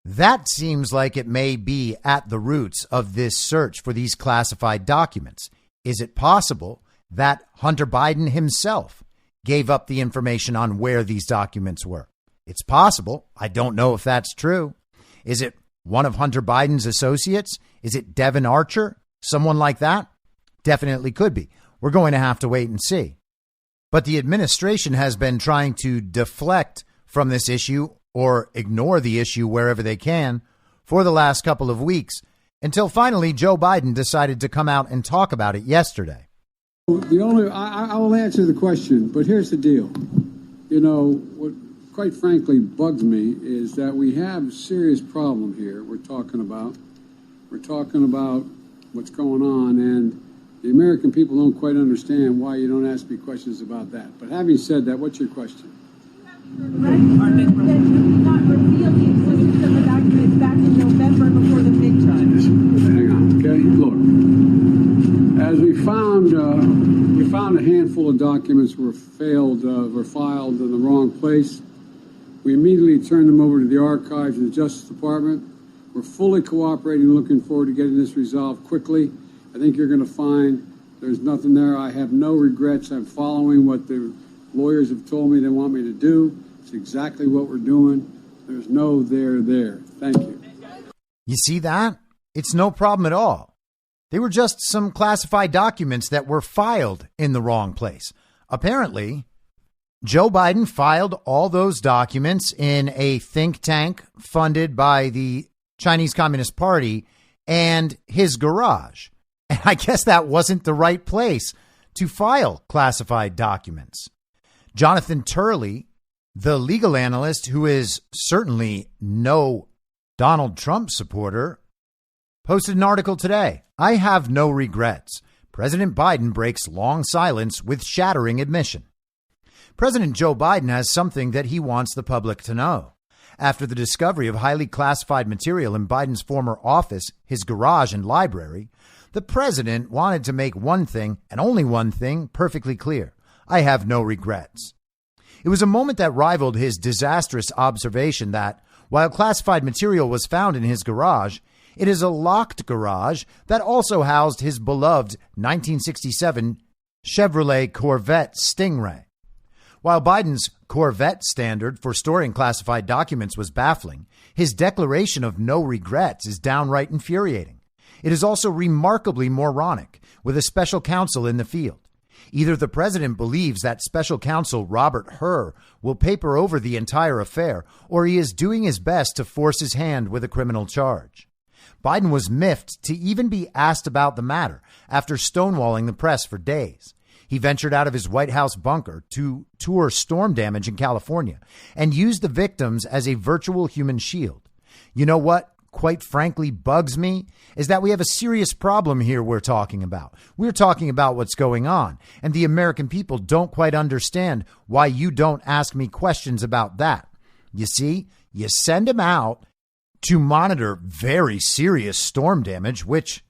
that seems like it may be at the roots of this search for these classified documents. Is it possible that Hunter Biden himself gave up the information on where these documents were? It's possible. I don't know if that's true. Is it one of Hunter Biden's associates? Is it Devin Archer? Someone like that? Definitely could be. We're going to have to wait and see. But the administration has been trying to deflect from this issue or ignore the issue wherever they can for the last couple of weeks, until finally Joe Biden decided to come out and talk about it yesterday. I will answer the question, but here's the deal. You know, what quite frankly bugs me is that we have a serious problem here we're talking about what's going on, and the American people don't quite understand why you don't ask me questions about that. But having said that, what's your question? Not reveal the existence of the documents back in November before the midterm. Hang on, okay? Look, as we found a handful of documents were filed in the wrong place. We immediately turned them over to the archives and the Justice Department. We're fully cooperating, looking forward to getting this resolved quickly. I think you're going to find there's nothing there. I have no regrets. I'm following what the lawyers have told me they want me to do. It's exactly what we're doing. There's no there. Thank you. You see that? It's no problem at all. They were just some classified documents that were filed in the wrong place. Apparently, Joe Biden filed all those documents in a think tank funded by the Chinese Communist Party and his garage. And I guess that wasn't the right place to file classified documents. Jonathan Turley, the legal analyst who is certainly no Donald Trump supporter, posted an article today. I have no regrets. President Biden breaks long silence with shattering admission. President Joe Biden has something that he wants the public to know. after the discovery of highly classified material in Biden's former office, his garage and library, the president wanted to make one thing, and only one thing, perfectly clear. I have no regrets. It was a moment that rivaled his disastrous observation that, while classified material was found in his garage, it is a locked garage that also housed his beloved 1967 Chevrolet Corvette Stingray. While Biden's Corvette standard for storing classified documents was baffling, his declaration of no regrets is downright infuriating. It is also remarkably moronic, with a special counsel in the field. Either the president believes that special counsel Robert Hur will paper over the entire affair, or he is doing his best to force his hand with a criminal charge. Biden was miffed to even be asked about the matter after stonewalling the press for days. He ventured out of his White House bunker to tour storm damage in California and used the victims as a virtual human shield. You know what, quite frankly, bugs me is that we have a serious problem here we're talking about. We're talking about what's going on, and the American people don't quite understand why you don't ask me questions about that. You see, you send him out to monitor very serious storm damage, which,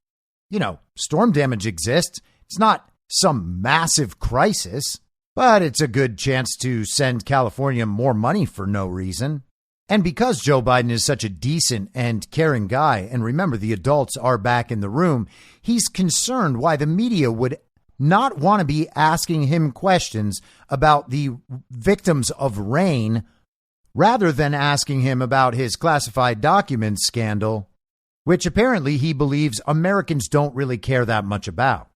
storm damage exists. It's not some massive crisis, but it's a good chance to send California more money for no reason. And because Joe Biden is such a decent and caring guy, and remember, the adults are back in the room, he's concerned why the media would not want to be asking him questions about the victims of rain rather than asking him about his classified documents scandal, which apparently he believes Americans don't really care that much about.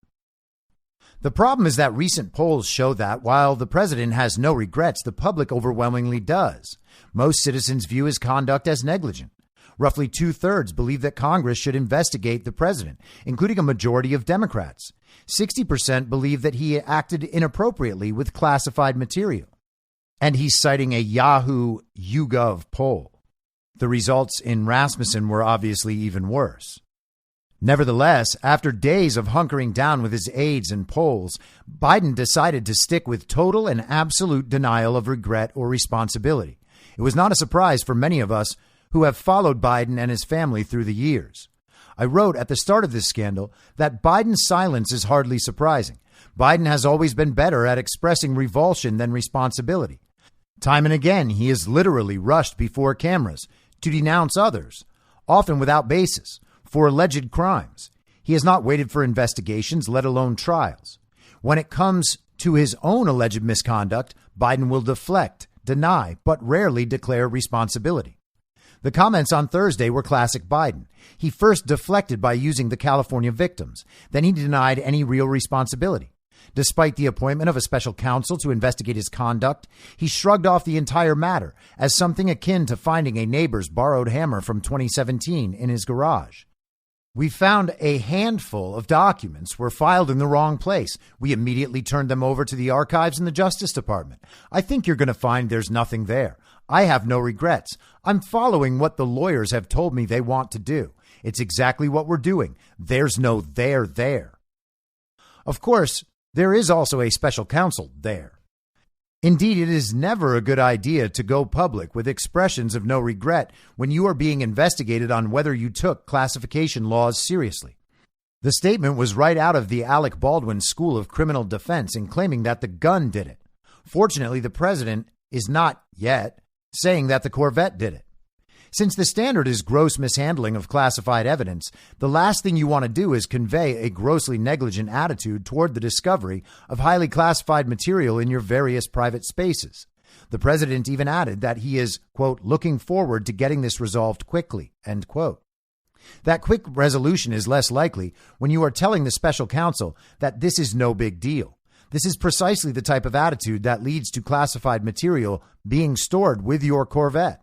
The problem is that recent polls show that while the president has no regrets, the public overwhelmingly does. Most citizens view his conduct as negligent. Roughly 2/3 believe that Congress should investigate the president, including a majority of Democrats. 60% believe that he acted inappropriately with classified material. And he's citing a Yahoo YouGov poll. The results in Rasmussen were obviously even worse. Nevertheless, after days of hunkering down with his aides and polls, Biden decided to stick with total and absolute denial of regret or responsibility. It was not a surprise for many of us who have followed Biden and his family through the years. I wrote at the start of this scandal that Biden's silence is hardly surprising. Biden has always been better at expressing revulsion than responsibility. Time and again, he is literally rushed before cameras to denounce others, often without basis, for alleged crimes. He has not waited for investigations, let alone trials. When it comes to his own alleged misconduct, Biden will deflect, deny, but rarely declare responsibility. The comments on Thursday were classic Biden. He first deflected by using the California victims. Then he denied any real responsibility. Despite the appointment of a special counsel to investigate his conduct, he shrugged off the entire matter as something akin to finding a neighbor's borrowed hammer from 2017 in his garage. We found a handful of documents were filed in the wrong place. We immediately turned them over to the archives in the Justice Department. I think you're going to find there's nothing there. I have no regrets. I'm following what the lawyers have told me they want to do. It's exactly what we're doing. There's no there. Of course, there is also a special counsel there. Indeed, it is never a good idea to go public with expressions of no regret when you are being investigated on whether you took classification laws seriously. The statement was right out of the Alec Baldwin School of Criminal Defense in claiming that the gun did it. Fortunately, the president is not yet saying that the Corvette did it. Since the standard is gross mishandling of classified evidence, the last thing you want to do is convey a grossly negligent attitude toward the discovery of highly classified material in your various private spaces. The president even added that he is, quote, looking forward to getting this resolved quickly, end quote. That quick resolution is less likely when you are telling the special counsel that this is no big deal. This is precisely the type of attitude that leads to classified material being stored with your Corvette.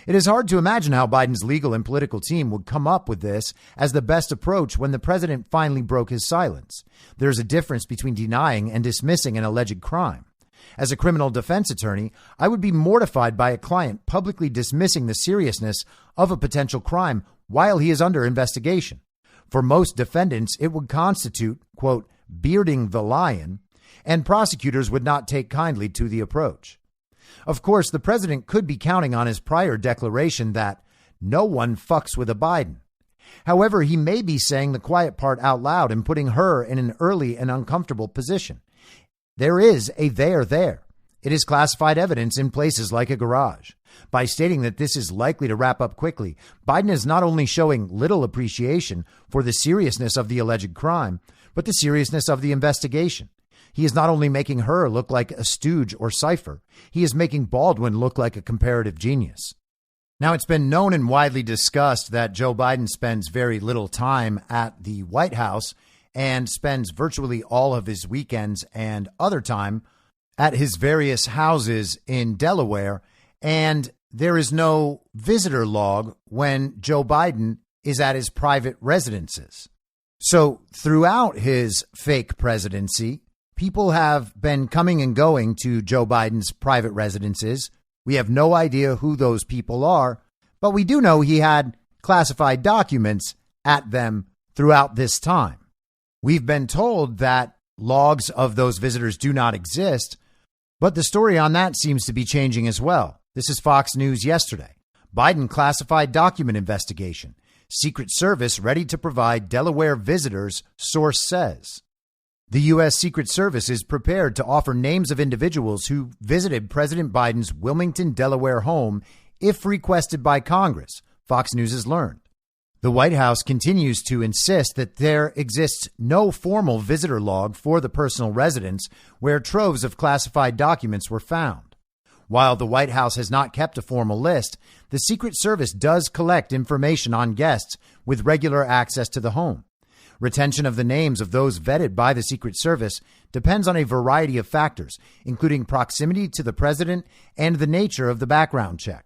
It is hard to imagine how Biden's legal and political team would come up with this as the best approach when the president finally broke his silence. There's a difference between denying and dismissing an alleged crime. As a criminal defense attorney, I would be mortified by a client publicly dismissing the seriousness of a potential crime while he is under investigation. For most defendants, it would constitute, quote, bearding the lion, and prosecutors would not take kindly to the approach. Of course, the president could be counting on his prior declaration that no one fucks with a Biden. However, he may be saying the quiet part out loud and putting her in an early and uncomfortable position. There is a there. It is classified evidence in places like a garage. By stating that this is likely to wrap up quickly, Biden is not only showing little appreciation for the seriousness of the alleged crime, but the seriousness of the investigation. He is not only making her look like a stooge or cipher, he is making Baldwin look like a comparative genius. Now, it's been known and widely discussed that Joe Biden spends very little time at the White House and spends virtually all of his weekends and other time at his various houses in Delaware. And there is no visitor log when Joe Biden is at his private residences. So throughout his fake presidency, people have been coming and going to Joe Biden's private residences. We have no idea who those people are, but we do know he had classified documents at them throughout this time. We've been told that logs of those visitors do not exist, but the story on that seems to be changing as well. This is Fox News yesterday. Biden classified document investigation. Secret Service ready to provide Delaware visitors, source says. The U.S. Secret Service is prepared to offer names of individuals who visited President Biden's Wilmington, Delaware home if requested by Congress, Fox News has learned. The White House continues to insist that there exists no formal visitor log for the personal residence where troves of classified documents were found. While the White House has not kept a formal list, the Secret Service does collect information on guests with regular access to the home. Retention of the names of those vetted by the Secret Service depends on a variety of factors, including proximity to the president and the nature of the background check.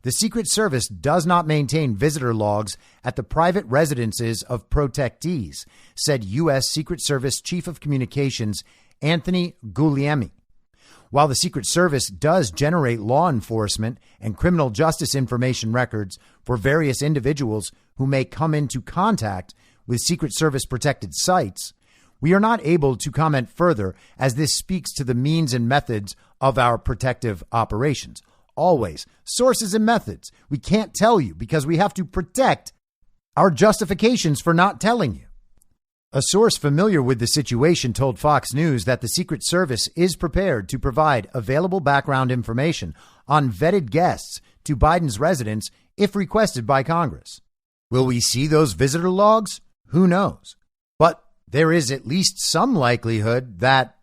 The Secret Service does not maintain visitor logs at the private residences of protectees, said U.S. Secret Service Chief of Communications Anthony Guglielmi. While the Secret Service does generate law enforcement and criminal justice information records for various individuals who may come into contact with Secret Service protected sites, we are not able to comment further as this speaks to the means and methods of our protective operations. Always sources and methods. We can't tell you because we have to protect our justifications for not telling you. A source familiar with the situation told Fox News that the Secret Service is prepared to provide available background information on vetted guests to Biden's residence if requested by Congress. Will we see those visitor logs? Who knows? But there is at least some likelihood that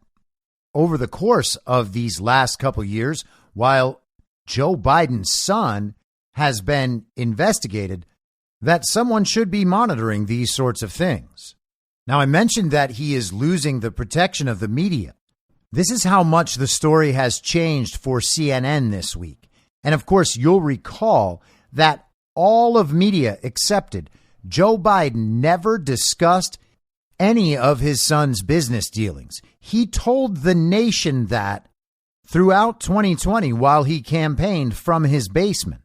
over the course of these last couple years, while Joe Biden's son has been investigated, that someone should be monitoring these sorts of things. Now, I mentioned that he is losing the protection of the media. This is how much the story has changed for CNN this week. And of course, you'll recall that all of media accepted Joe Biden never discussed any of his son's business dealings. He told the nation that throughout 2020 while he campaigned from his basement.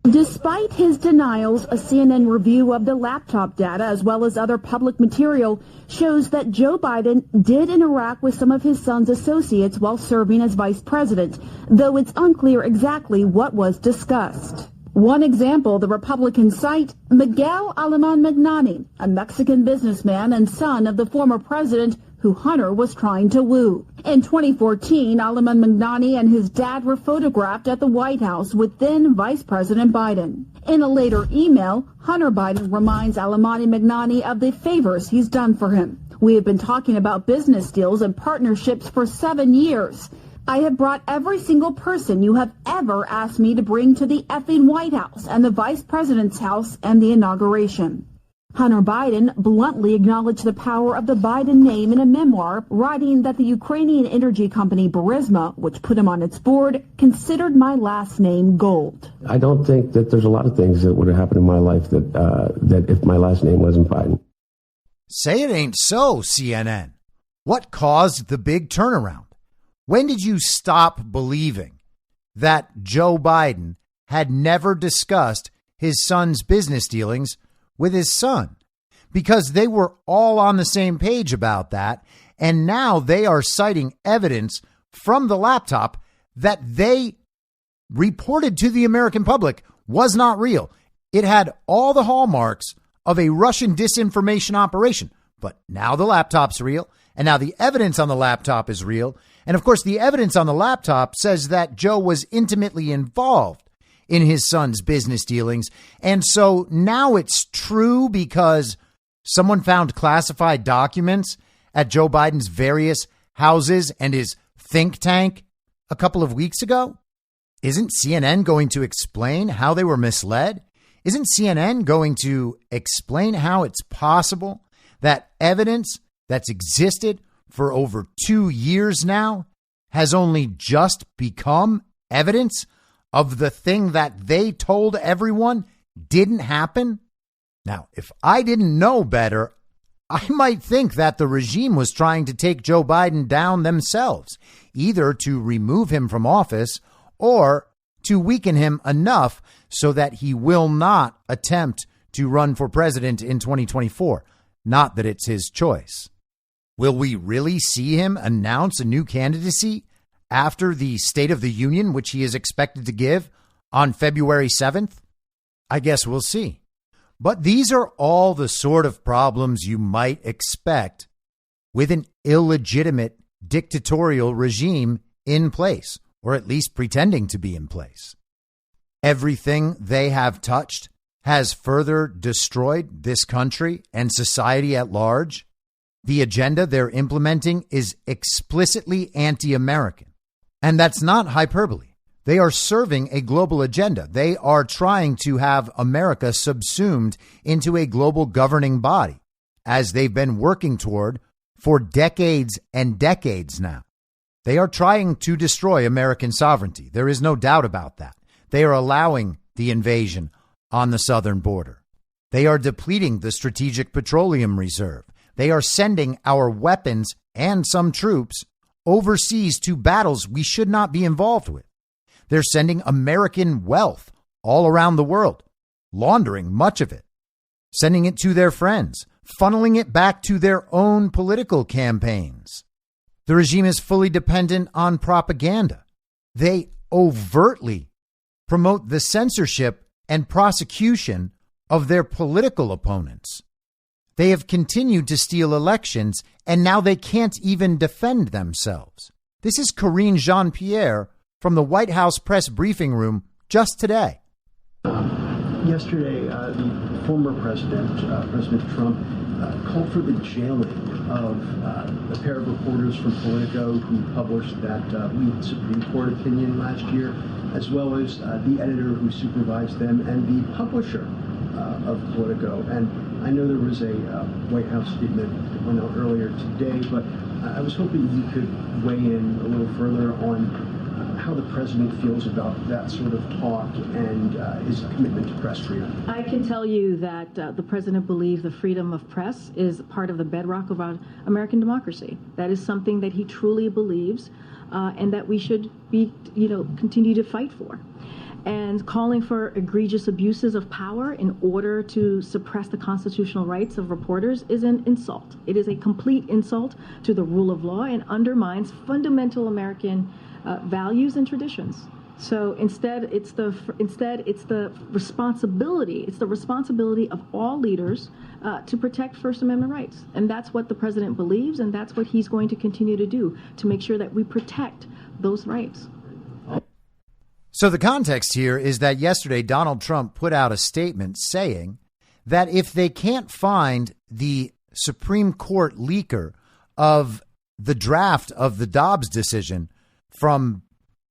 Despite his denials, a CNN review of the laptop data as well as other public material shows that Joe Biden did interact with some of his son's associates while serving as vice president, though it's unclear exactly what was discussed. One example, the Republican site, Miguel Alemán Magnani, a Mexican businessman and son of the former president who Hunter was trying to woo. In 2014, Alemán Magnani and his dad were photographed at the White House with then Vice President Biden. In a later email, Hunter Biden reminds Alemán Magnani of the favors he's done for him. We have been talking about business deals and partnerships for 7 years. I have brought every single person you have ever asked me to bring to the effing White House and the Vice President's house and the inauguration. Hunter Biden bluntly acknowledged the power of the Biden name in a memoir, writing that the Ukrainian energy company Burisma, which put him on its board, considered my last name gold. I don't think that there's a lot of things that would have happened in my life that if my last name wasn't Biden. Say it ain't so, CNN. What caused the big turnaround? When did you stop believing that Joe Biden had never discussed his son's business dealings with his son? Because they were all on the same page about that. And now they are citing evidence from the laptop that they reported to the American public was not real. It had all the hallmarks of a Russian disinformation operation. But now the laptop's real, and now the evidence on the laptop is real. And of course, the evidence on the laptop says that Joe was intimately involved in his son's business dealings. And so now it's true because someone found classified documents at Joe Biden's various houses and his think tank a couple of weeks ago. Isn't CNN going to explain how they were misled? Isn't CNN going to explain how it's possible that evidence that's existed for over 2 years now has only just become evidence of the thing that they told everyone didn't happen? Now, if I didn't know better, I might think that the regime was trying to take Joe Biden down themselves, either to remove him from office or to weaken him enough so that he will not attempt to run for president in 2024. Not that it's his choice. Will we really see him announce a new candidacy after the State of the Union, which he is expected to give on February 7th? I guess we'll see. But these are all the sort of problems you might expect with an illegitimate dictatorial regime in place, or at least pretending to be in place. Everything they have touched has further destroyed this country and society at large. The agenda they're implementing is explicitly anti-American. And that's not hyperbole. They are serving a global agenda. They are trying to have America subsumed into a global governing body, as they've been working toward for decades and decades now. They are trying to destroy American sovereignty. There is no doubt about that. They are allowing the invasion on the southern border. They are depleting the Strategic Petroleum Reserve. They are sending our weapons and some troops overseas to battles we should not be involved with. They're sending American wealth all around the world, laundering much of it, sending it to their friends, funneling it back to their own political campaigns. The regime is fully dependent on propaganda. They overtly promote the censorship and prosecution of their political opponents. They have continued to steal elections, and now they can't even defend themselves. This is Karine Jean-Pierre from the White House press briefing room just today. Yesterday, the former president, President Trump, called for the jailing of a pair of reporters from Politico who published that leaked Supreme Court opinion last year, as well as the editor who supervised them and the publisher of Politico. And I know there was a White House statement that went out earlier today, but I was hoping you could weigh in a little further on how the president feels about that sort of talk and his commitment to press freedom. I can tell you that the president believes the freedom of press is part of the bedrock of our American democracy. That is something that he truly believes and that we should be, continue to fight for. And calling for egregious abuses of power in order to suppress the constitutional rights of reporters is an insult. It is a complete insult to the rule of law and undermines fundamental American values and traditions. So instead, it's the responsibility of all leaders to protect First Amendment rights, and that's what the president believes, and that's what he's going to continue to do to make sure that we protect those rights. So the context here is that yesterday Donald Trump put out a statement saying that if they can't find the Supreme Court leaker of the draft of the Dobbs decision from,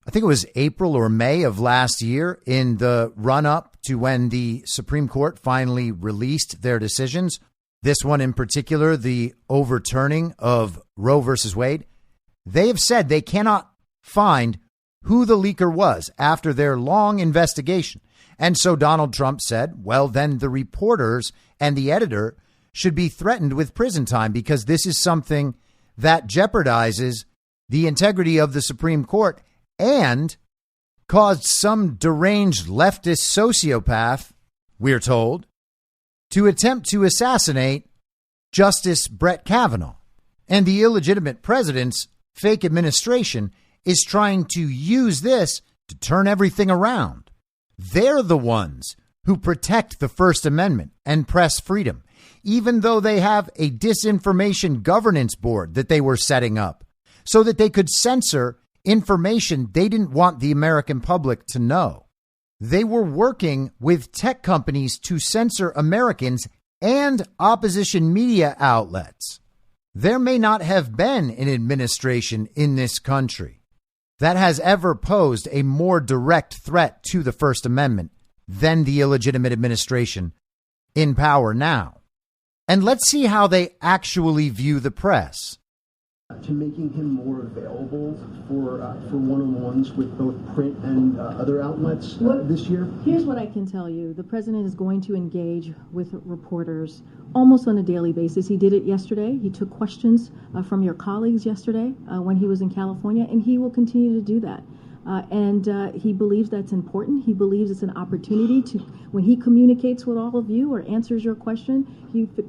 I think it was April or May of last year, in the run up to when the Supreme Court finally released their decisions, this one in particular, the overturning of Roe versus Wade, they have said they cannot find who the leaker was after their long investigation. And so Donald Trump said, well, then the reporters and the editor should be threatened with prison time because this is something that jeopardizes the integrity of the Supreme Court and caused some deranged leftist sociopath, we're told, to attempt to assassinate Justice Brett Kavanaugh. And the illegitimate president's fake administration is trying to use this to turn everything around. They're the ones who protect the First Amendment and press freedom, even though they have a disinformation governance board that they were setting up so that they could censor information they didn't want the American public to know. They were working with tech companies to censor Americans and opposition media outlets. There may not have been an administration in this country that has ever posed a more direct threat to the First Amendment than the illegitimate administration in power now. And let's see how they actually view the press. To making him more available for one-on-ones with both print and other outlets this year? Here's what I can tell you. The president is going to engage with reporters almost on a daily basis. He did it yesterday. He took questions from your colleagues yesterday when he was in California, and he will continue to do that. And he believes that's important. He believes it's an opportunity to, when he communicates with all of you or answers your question,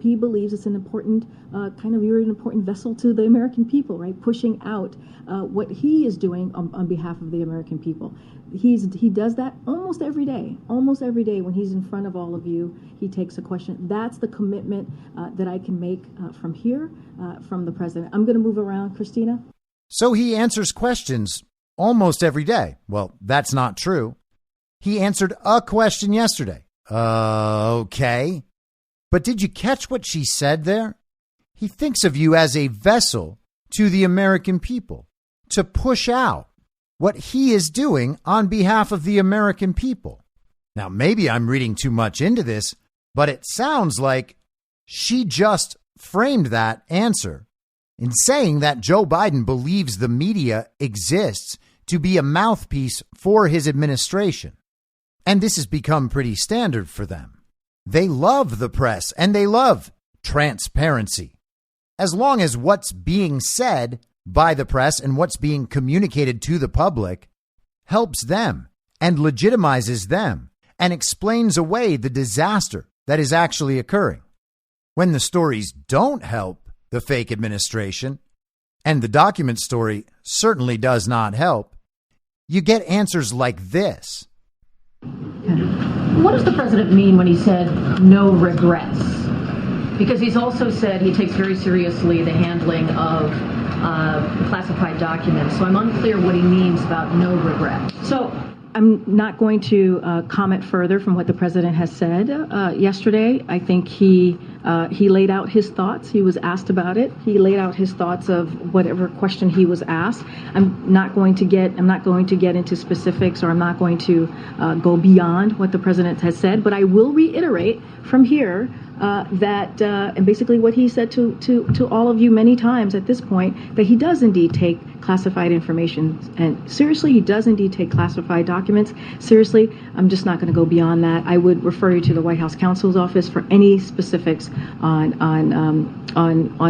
he believes it's an important you're an important vessel to the American people, right? Pushing out what he is doing on behalf of the American people. He does that almost every day. Almost every day when he's in front of all of you, he takes a question. That's the commitment that I can make from here, from the president. I'm going to move around, Christina. So he answers questions almost every day. Well, that's not true. He answered a question yesterday. Okay. But did you catch what she said there? He thinks of you as a vessel to the American people to push out what he is doing on behalf of the American people. Now, maybe I'm reading too much into this, but it sounds like she just framed that answer in saying that Joe Biden believes the media exists to be a mouthpiece for his administration. And this has become pretty standard for them. They love the press and they love transparency. As long as what's being said by the press and what's being communicated to the public helps them and legitimizes them and explains away the disaster that is actually occurring. When the stories don't help the fake administration, and the document story certainly does not help, you get answers like this. What does the president mean when he said no regrets? Because he's also said he takes very seriously the handling of classified documents. So I'm unclear what he means about no regrets. So I'm not going to comment further from what the president has said yesterday. I think he laid out his thoughts. He was asked about it. He laid out his thoughts of whatever question he was asked. I'm not going to get into specifics, or I'm not going to go beyond what the president has said. But I will reiterate from here and basically what he said to all of you many times at this point, that he does indeed take classified information and seriously. He does indeed take classified documents seriously. I'm just not going to go beyond that. I would refer you to the White House counsel's office for any specifics on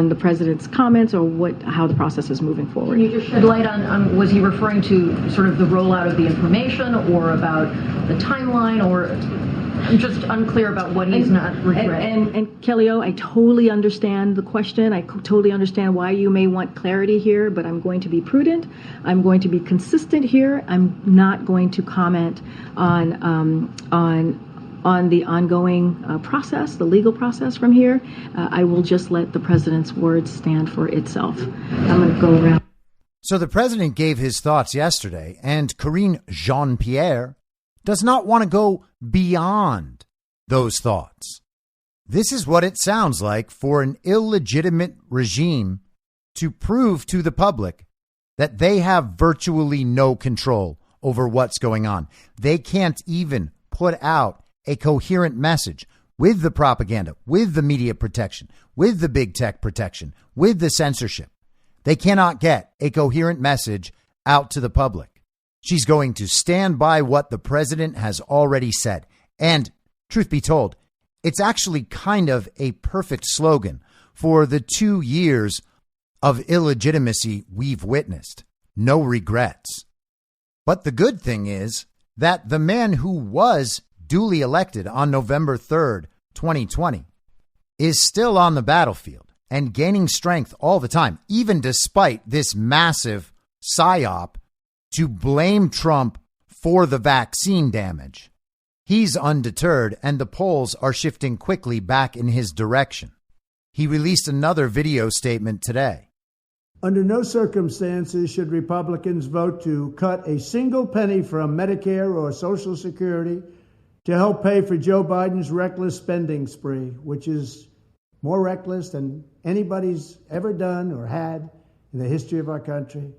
the president's comments or how the process is moving forward. Can you just shed light on was he referring to sort of the rollout of the information, or about the timeline, or I'm just unclear about what he's not regretting. And Kelly O, I totally understand the question. I totally understand why you may want clarity here, but I'm going to be prudent. I'm going to be consistent here. I'm not going to comment on the ongoing process, the legal process from here. I will just let the president's words stand for itself. I'm going to go around. So the president gave his thoughts yesterday, and Karine Jean-Pierre does not want to go beyond those thoughts. This is what it sounds like for an illegitimate regime to prove to the public that they have virtually no control over what's going on. They can't even put out a coherent message with the propaganda, with the media protection, with the big tech protection, with the censorship. They cannot get a coherent message out to the public. She's going to stand by what the president has already said. And truth be told, it's actually kind of a perfect slogan for the 2 years of illegitimacy we've witnessed. No regrets. But the good thing is that the man who was duly elected on November 3rd, 2020, is still on the battlefield and gaining strength all the time, even despite this massive psyop to blame Trump for the vaccine damage. He's undeterred, and the polls are shifting quickly back in his direction. He released another video statement today. Under no circumstances should Republicans vote to cut a single penny from Medicare or Social Security to help pay for Joe Biden's reckless spending spree, which is more reckless than anybody's ever done or had in the history of our country.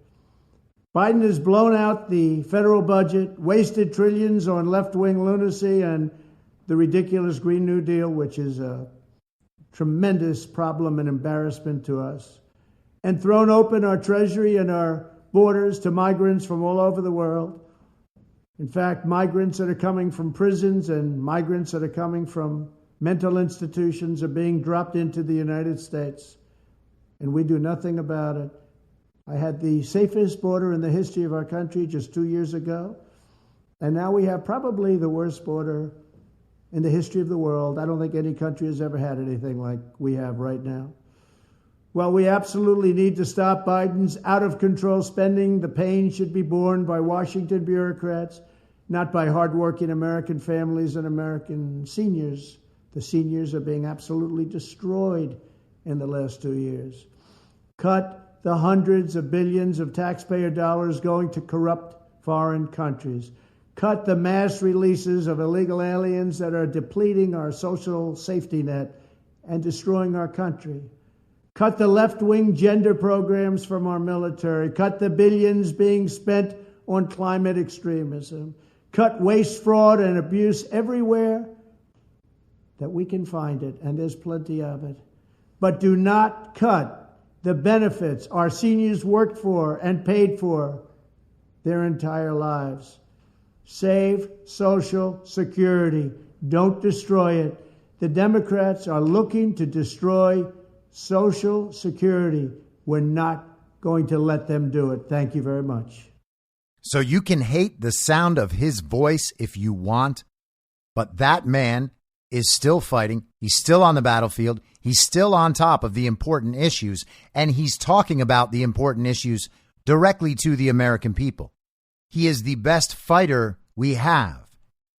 Biden has blown out the federal budget, wasted trillions on left-wing lunacy and the ridiculous Green New Deal, which is a tremendous problem and embarrassment to us, and thrown open our treasury and our borders to migrants from all over the world. In fact, migrants that are coming from prisons and migrants that are coming from mental institutions are being dropped into the United States, and we do nothing about it. I had the safest border in the history of our country just 2 years ago, and now we have probably the worst border in the history of the world. I don't think any country has ever had anything like we have right now. Well, we absolutely need to stop Biden's out-of-control spending. The pain should be borne by Washington bureaucrats, not by hardworking American families and American seniors. The seniors are being absolutely destroyed in the last 2 years. Cut the hundreds of billions of taxpayer dollars going to corrupt foreign countries. Cut the mass releases of illegal aliens that are depleting our social safety net and destroying our country. Cut the left-wing gender programs from our military. Cut the billions being spent on climate extremism. Cut waste, fraud, and abuse everywhere that we can find it, and there's plenty of it. But do not cut the benefits our seniors worked for and paid for their entire lives. Save Social Security. Don't destroy it. The Democrats are looking to destroy Social Security. We're not going to let them do it. Thank you very much. So you can hate the sound of his voice if you want, but that man is still fighting. He's still on the battlefield. He's still on top of the important issues, and he's talking about the important issues directly to the American people. He is the best fighter we have.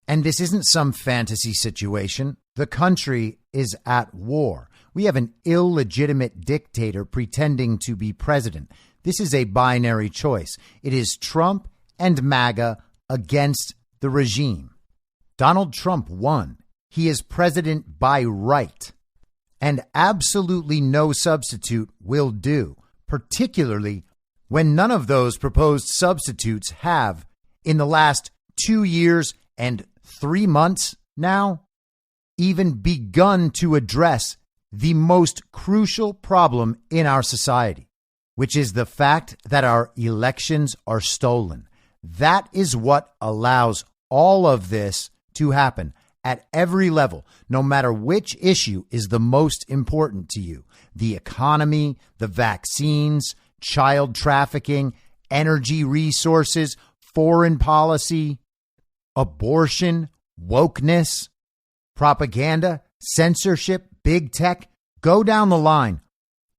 And this isn't some fantasy situation. The country is at war. We have an illegitimate dictator pretending to be president. This is a binary choice. It is Trump and MAGA against the regime. Donald Trump won. He is president by right. And absolutely no substitute will do, particularly when none of those proposed substitutes have, in the last 2 years and 3 months now, even begun to address the most crucial problem in our society, which is the fact that our elections are stolen. That is what allows all of this to happen at every level, no matter which issue is the most important to you. The economy, the vaccines, child trafficking, energy resources, foreign policy, abortion, wokeness, propaganda, censorship, big tech. Go down the line.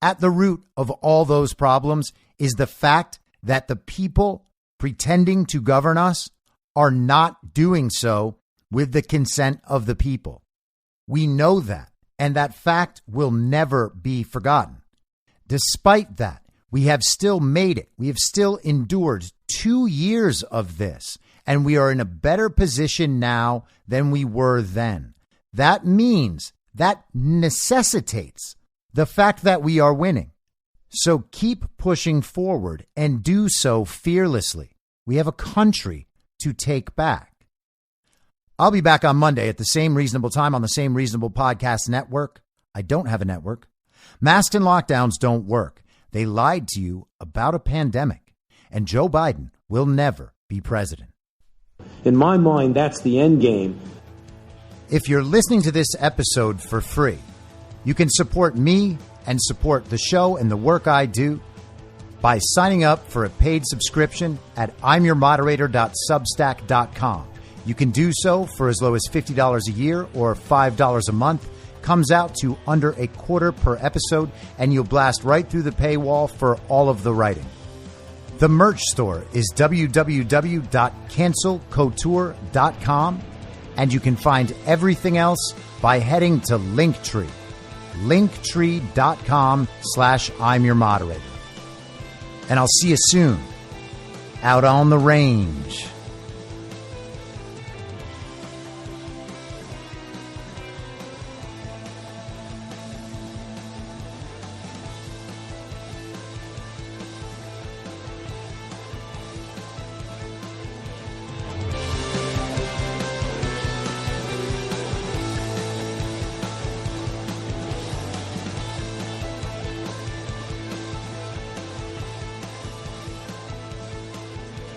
At the root of all those problems is the fact that the people pretending to govern us are not doing so with the consent of the people. We know that, and that fact will never be forgotten. Despite that, we have still made it. We have still endured 2 years of this, and we are in a better position now than we were then. That means, that necessitates the fact that we are winning. So keep pushing forward and do so fearlessly. We have a country to take back. I'll be back on Monday at the same reasonable time on the same reasonable podcast network. I don't have a network. Masks and lockdowns don't work. They lied to you about a pandemic, and Joe Biden will never be president. In my mind, that's the end game. If you're listening to this episode for free, you can support me and support the show and the work I do by signing up for a paid subscription at imyourmoderator.substack.com. You can do so for as low as $50 a year or $5 a month. Comes out to under $0.25 per episode, and you'll blast right through the paywall for all of the writing. The merch store is www.cancelcouture.com, and you can find everything else by heading to Linktree, linktree.com/I'm your moderator. And I'll see you soon out on the range.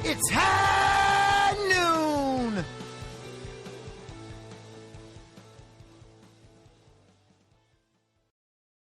It's hell!